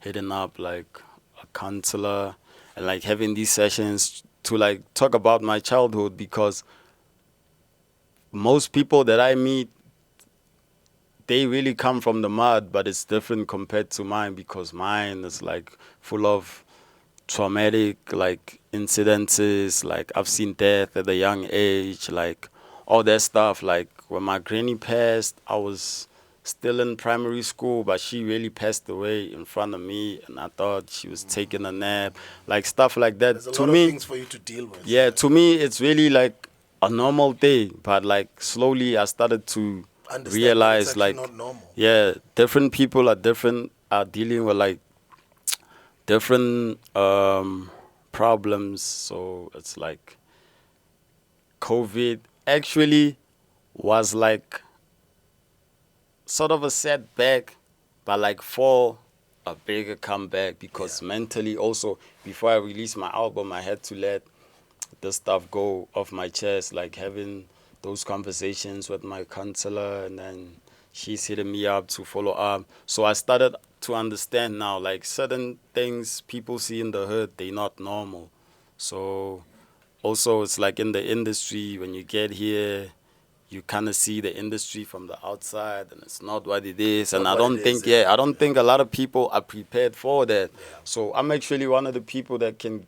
A: hitting up like a counselor and like having these sessions to like talk about my childhood, because most people that I meet, they really come from the mud, but it's different compared to mine, because mine is like full of traumatic like incidences. Like I've seen death at a young age, like all that stuff. Like when my granny passed, I was still in primary school, but she really passed away in front of me, and I thought she was taking a nap, like stuff like that.
C: There's a
A: To
C: lot of
A: me,
C: things for you to deal with.
A: yeah, to me it's really like a normal day, but like slowly I started to
C: Understand that it's
A: realize
C: actually
A: like,
C: not normal.
A: yeah, different people are dealing with like different problems. So it's like COVID actually was like sort of a setback, but like for a bigger comeback, because mentally also, before I released my album, I had to let the stuff go off my chest, like having those conversations with my counselor, and then she's hitting me up to follow up. So I started to understand now, like certain things people see in the hood, they not normal. So also it's like in the industry, when you get here, you kind of see the industry from the outside, and it's not what it is. And I don't think, I don't think a lot of people are prepared for that. So I'm actually one of the people that can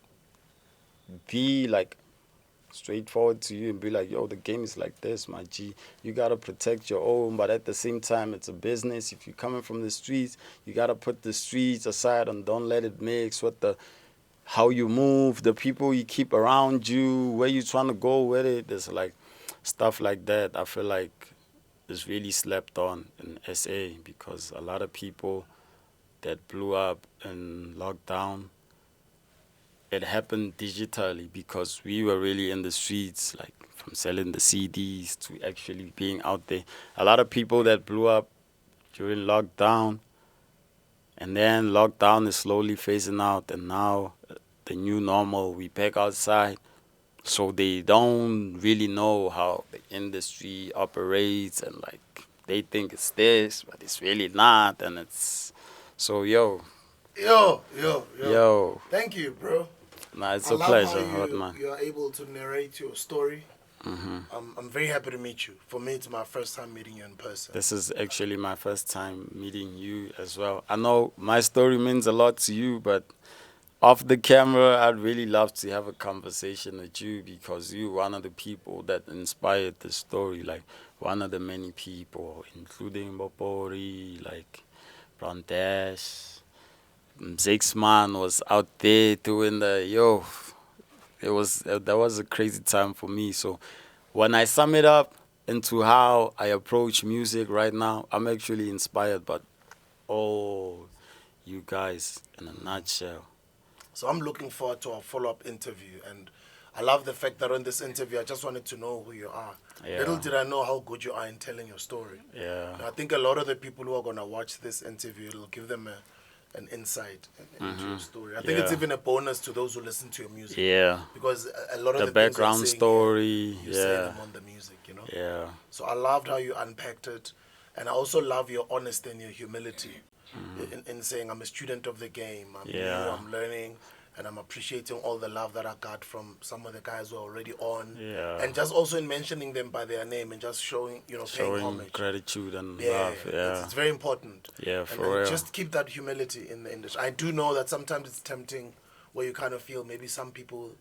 A: be like straightforward to you and be like, yo, the game is like this, my G. You got to protect your own, but at the same time, it's a business. If you're coming from the streets, you got to put the streets aside and don't let it mix with the how you move, the people you keep around you, where you trying to go with it. There's like stuff like that. I feel like is really slept on in SA, because a lot of people that blew up in lockdown, it happened digitally, because we were really in the streets, like from selling the CDs to actually being out there. A lot of people that blew up during lockdown, and then lockdown is slowly phasing out, and now the new normal, we back outside. So they don't really know how the industry operates, and like they think it's this, but it's really not, and it's so
C: Yo.
A: yo.
C: Thank you, bro.
A: Nah, it's
C: I
A: a
C: love
A: pleasure,
C: how
A: hot man.
C: you are able to narrate your story. I'm very happy to meet you. For me, it's my first time meeting you in person.
A: This is actually my first time meeting you as well. I know my story means a lot to you, but off the camera, I'd really love to have a conversation with you, because you're one of the people that inspired the story. Like one of the many people, including Bopori, like Brown Dash, Zixman was out there doing the yo. That was a crazy time for me. So when I sum it up into how I approach music right now, I'm actually inspired by all you guys in a nutshell.
C: So I'm looking forward to our follow-up interview, and I love the fact that on this interview, I just wanted to know who you are.
A: Yeah.
C: Little did I know how good you are in telling your story.
A: Yeah.
C: I think a lot of the people who are going to watch this interview, it'll give them an insight into your story. I think it's even a bonus to those who listen to your music.
A: Yeah.
C: Because a lot of
A: The
C: the
A: background
C: things you're saying
A: story.
C: you're saying them on the music, you know?
A: Yeah.
C: So I loved how you unpacked it, and I also love your honesty and your humility. in saying I'm a student of the game. I'm new,
A: Yeah.
C: I'm learning, and I'm appreciating all the love that I got from some of the guys who are already on.
A: Yeah.
C: And just also in mentioning them by their name and just showing, paying
A: Showing
C: homage.
A: gratitude and
C: Yeah,
A: love. Yeah.
C: it's very important.
A: Yeah,
C: And
A: for real.
C: just keep that humility in the industry. I do know that sometimes it's tempting where you kind of feel maybe some people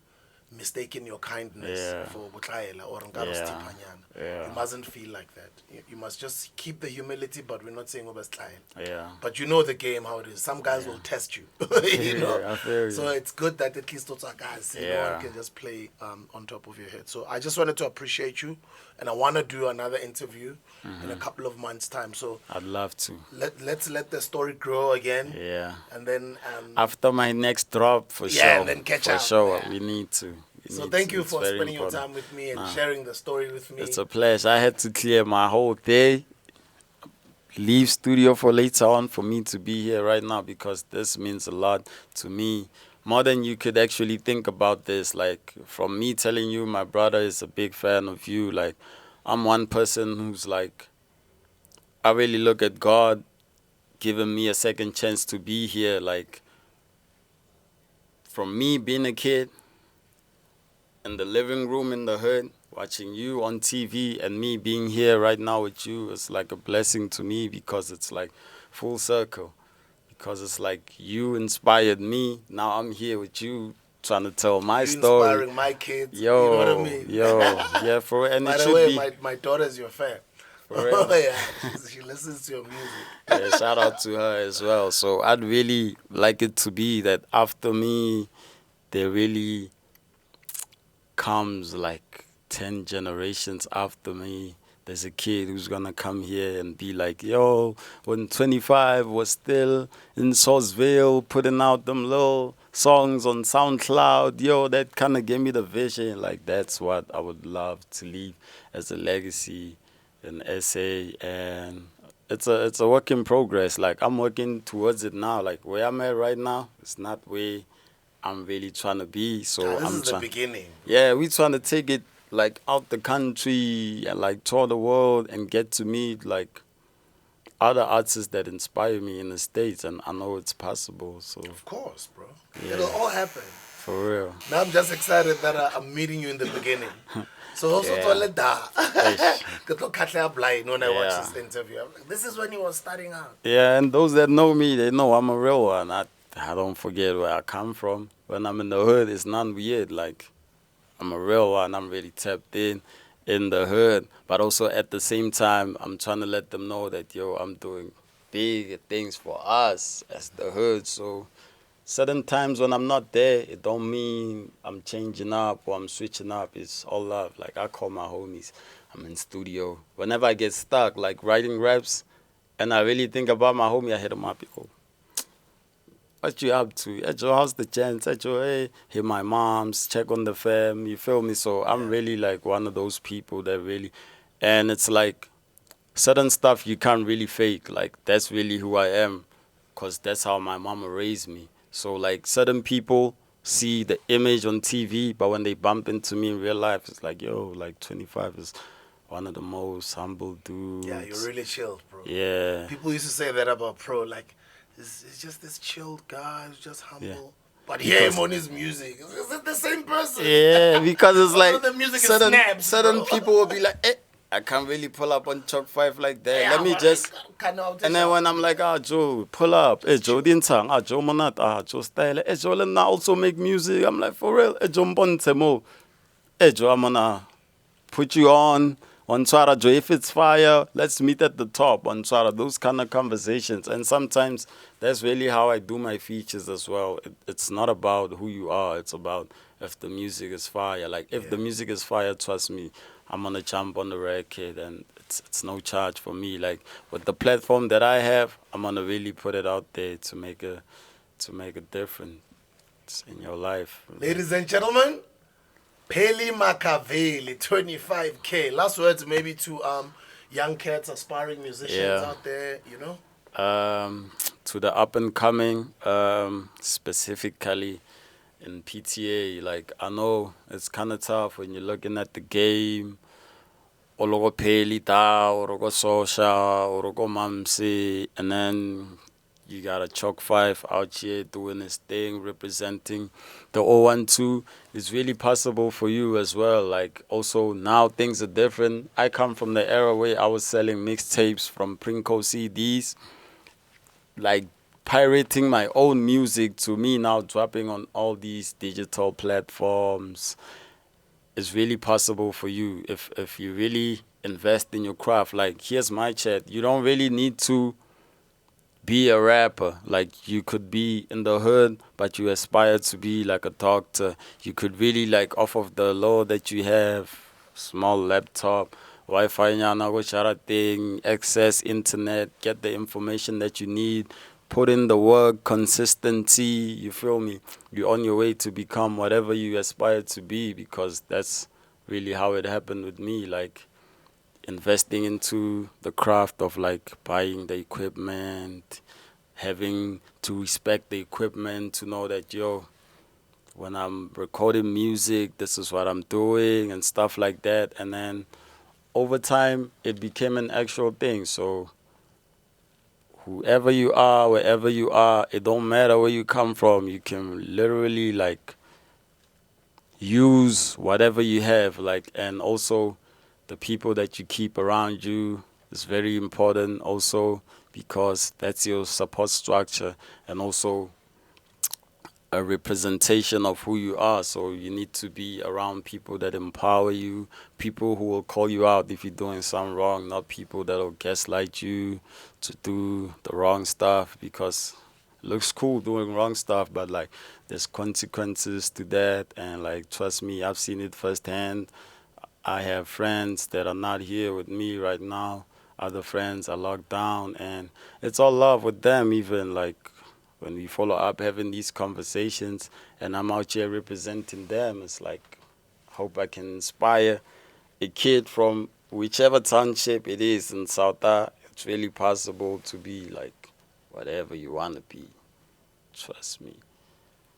C: mistaken your kindness
A: Yeah.
C: for butlaela or ngaro
A: Yeah.
C: sithipanyana.
A: Yeah.
C: You mustn't feel like that. You must just keep the humility, but we're not saying obastlaela.
A: Yeah.
C: But you know the game, how it is. Some guys will test you, you know.
A: I feel you.
C: So it's good that at least those are guys, no
A: Yeah.
C: one can just play on top of your head. So I just wanted to appreciate you, and I want to do another interview in a couple of months' time. So
A: I'd love to.
C: let's let the story grow again,
A: Yeah.
C: and then
A: After my next drop, for
C: Yeah,
A: sure.
C: and then catch
A: for
C: up,
A: sure,
C: yeah.
A: we need to.
C: so thank you
A: It's
C: for
A: very
C: spending
A: important.
C: your time with me and
A: Nah.
C: sharing the story with me.
A: It's a pleasure. I had to clear my whole day, leave studio for later on for me to be here right now because this means a lot to me. More than you could actually think about this. Like, from me telling you my brother is a big fan of you, like, I'm one person who's like, I really look at God giving me a second chance to be here. Like, from me being a kid in the living room in the hood, watching you on TV and me being here right now with you is like a blessing to me because it's like full circle. Because it's like you inspired me. Now I'm here with you trying to tell my
C: You
A: story.
C: inspiring my kids.
A: Yo,
C: you know what I mean?
A: yeah, for and
C: By
A: it
C: the
A: should
C: way,
A: be.
C: my daughter's your fan.
A: For real?
C: Oh yeah, she listens to your music.
A: Yeah, shout out to her as well. So I'd really like it to be that after me, there really comes like 10 generations after me. There's a kid who's gonna come here and be like, yo, when 25 was still in Sourceville putting out them little songs on SoundCloud, yo, that kind of gave me the vision. Like, that's what I would love to leave as a legacy in SA. And it's a work in progress. Like, I'm working towards it now. Like, where I'm at right now, it's not where I'm really trying to be. So
C: This
A: I'm
C: is the
A: trying.
C: beginning.
A: Yeah, we trying to take it like out the country and like tour the world and get to meet like other artists that inspire me in the States, and I know it's possible. So
C: Of course, bro.
A: Yeah.
C: It'll all happen.
A: for real.
C: Now I'm just excited that I'm meeting you in the beginning. So also
A: Yeah.
C: to let that.
A: Eish.
C: When I watch
A: Yeah.
C: this interview, I'm like, this is when he was starting out.
A: Yeah, and those that know me, they know I'm a real one. I don't forget where I come from. When I'm in the hood, it's not weird. Like, I'm a real one. I'm really tapped in the hood. But also at the same time, I'm trying to let them know that, yo, I'm doing big things for us as the hood. So certain times when I'm not there, it don't mean I'm changing up or I'm switching up. It's all love. Like, I call my homies. I'm in studio. Whenever I get stuck, like writing raps, and I really think about my homie, I hit him up. Yo, what you up to? Hey, Joe, how's the chance? Hey, Joe, hey, hit my mom's, check on the fam, you feel me? So I'm really like one of those people that really, and it's like certain stuff you can't really fake. Like, that's really who I am, because that's how my mama raised me. So like certain people see the image on TV, but when they bump into me in real life, it's like, yo, like 25 is one of the most humble dudes.
C: Yeah, you're really chill, bro.
A: Yeah.
C: People used to say that about Pro, like, it's just this chilled guy who's just humble.
A: Yeah.
C: But hear him on his music. Is it the same person?
A: Yeah, because it's
C: All of
A: like
C: the music is
A: certain,
C: snaps,
A: certain
C: bro.
A: people will be like, eh, I can't really pull up on Chalk 5 like that.
C: Yeah,
A: Let me
C: but
A: just...
C: and
A: And then when I'm like, Joe, pull up. Hey, Joe, Dintang. Joe, Monat. Joe, Style. Hey, Joe, let me also make music. I'm like, for real. Hey, Joe, Mbontemo. Hey, Joe, I'm gonna put you on Twara, Joe. If it's fire, let's meet at the top on Twara. Those kind of conversations. And sometimes that's really how I do my features as well. It's not about who you are. It's about if the music is fire. Like, if the music is fire, trust me, I'm gonna jump on the record, and it's no charge for me. Like, with the platform that I have, I'm gonna really put it out there to make a difference in your life.
C: Ladies and gentlemen, Pheli Makaveli, 25K. Last words maybe to young cats, aspiring musicians out there, you know?
A: To the up and coming, specifically in PTA, like, I know it's kind of tough when you're looking at the game, or Pheli ta, or Sosha, or Mamsi, and then You got a Chalk 5 out here doing his thing, representing the 012. It's really possible for you as well. Like, also, now things are different. I come from the era where I was selling mixtapes from Prinko CDs. Like, pirating my own music to me now dropping on all these digital platforms. It's really possible for you if you really invest in your craft. Like, here's my chat. You don't really need to be a rapper. Like, you could be in the hood, but you aspire to be like a doctor. You could really, like, off of the low that you have, small laptop, Wi-Fi, thing, access internet, get the information that you need, put in the work, consistency, you feel me? You're on your way to become whatever you aspire to be, because that's really how it happened with me. Like, investing into the craft of, like, buying the equipment, having to respect the equipment, to know that, yo, when I'm recording music, this is what I'm doing and stuff like that. And then over time, it became an actual thing. So whoever you are, wherever you are, it don't matter where you come from. You can literally, like, use whatever you have. Like, and also the people that you keep around you is very important also, because that's your support structure and also a representation of who you are. So you need to be around people that empower you, people who will call you out if you're doing something wrong, not people that will gaslight you to do the wrong stuff, because it looks cool doing wrong stuff, but, like, there's consequences to that. And, like, trust me, I've seen it firsthand. I have friends that are not here with me right now. Other friends are locked down, and it's all love with them. Even, like, when we follow up having these conversations and I'm out here representing them, it's like, hope I can inspire a kid from whichever township it is in South Africa. It's really possible to be, like, whatever you want to be. Trust me.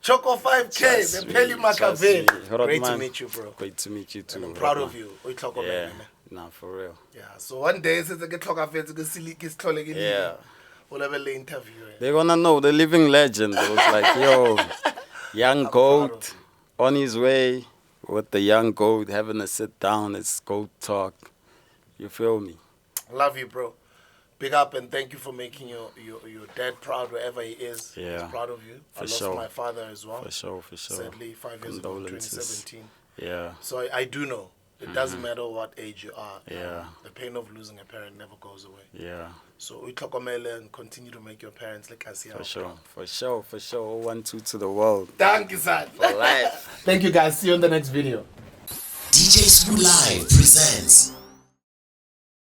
C: Choco 5K, the Pheli Makaveli. Great to meet you, bro.
A: Great to meet you too.
C: And I'm proud of you.
A: Yeah, nah, for real.
C: Yeah, so one day, since I get talk about it,
A: Yeah.
C: we'll have an interview.
A: They're gonna know the living legend. It was like, yo, young goat on his way with the young goat, having a sit down. It's goat talk. You feel me?
C: Love you, bro. Big up, and thank you for making your dad proud wherever he is.
A: Yeah.
C: He's proud of you. I lost my father as well.
A: For sure, for sure.
C: Sadly, 5 years ago, 2017.
A: Yeah.
C: So I do know. It doesn't matter what age you are.
A: Yeah.
C: The pain of losing a parent never goes away.
A: Yeah.
C: So we talk and continue to make your parents like us here.
A: For sure, for sure, for sure. 1-2 to the world.
C: Thank you, son.
A: For life.
C: Thank you, guys. See you in the next video.
B: DJ School Live presents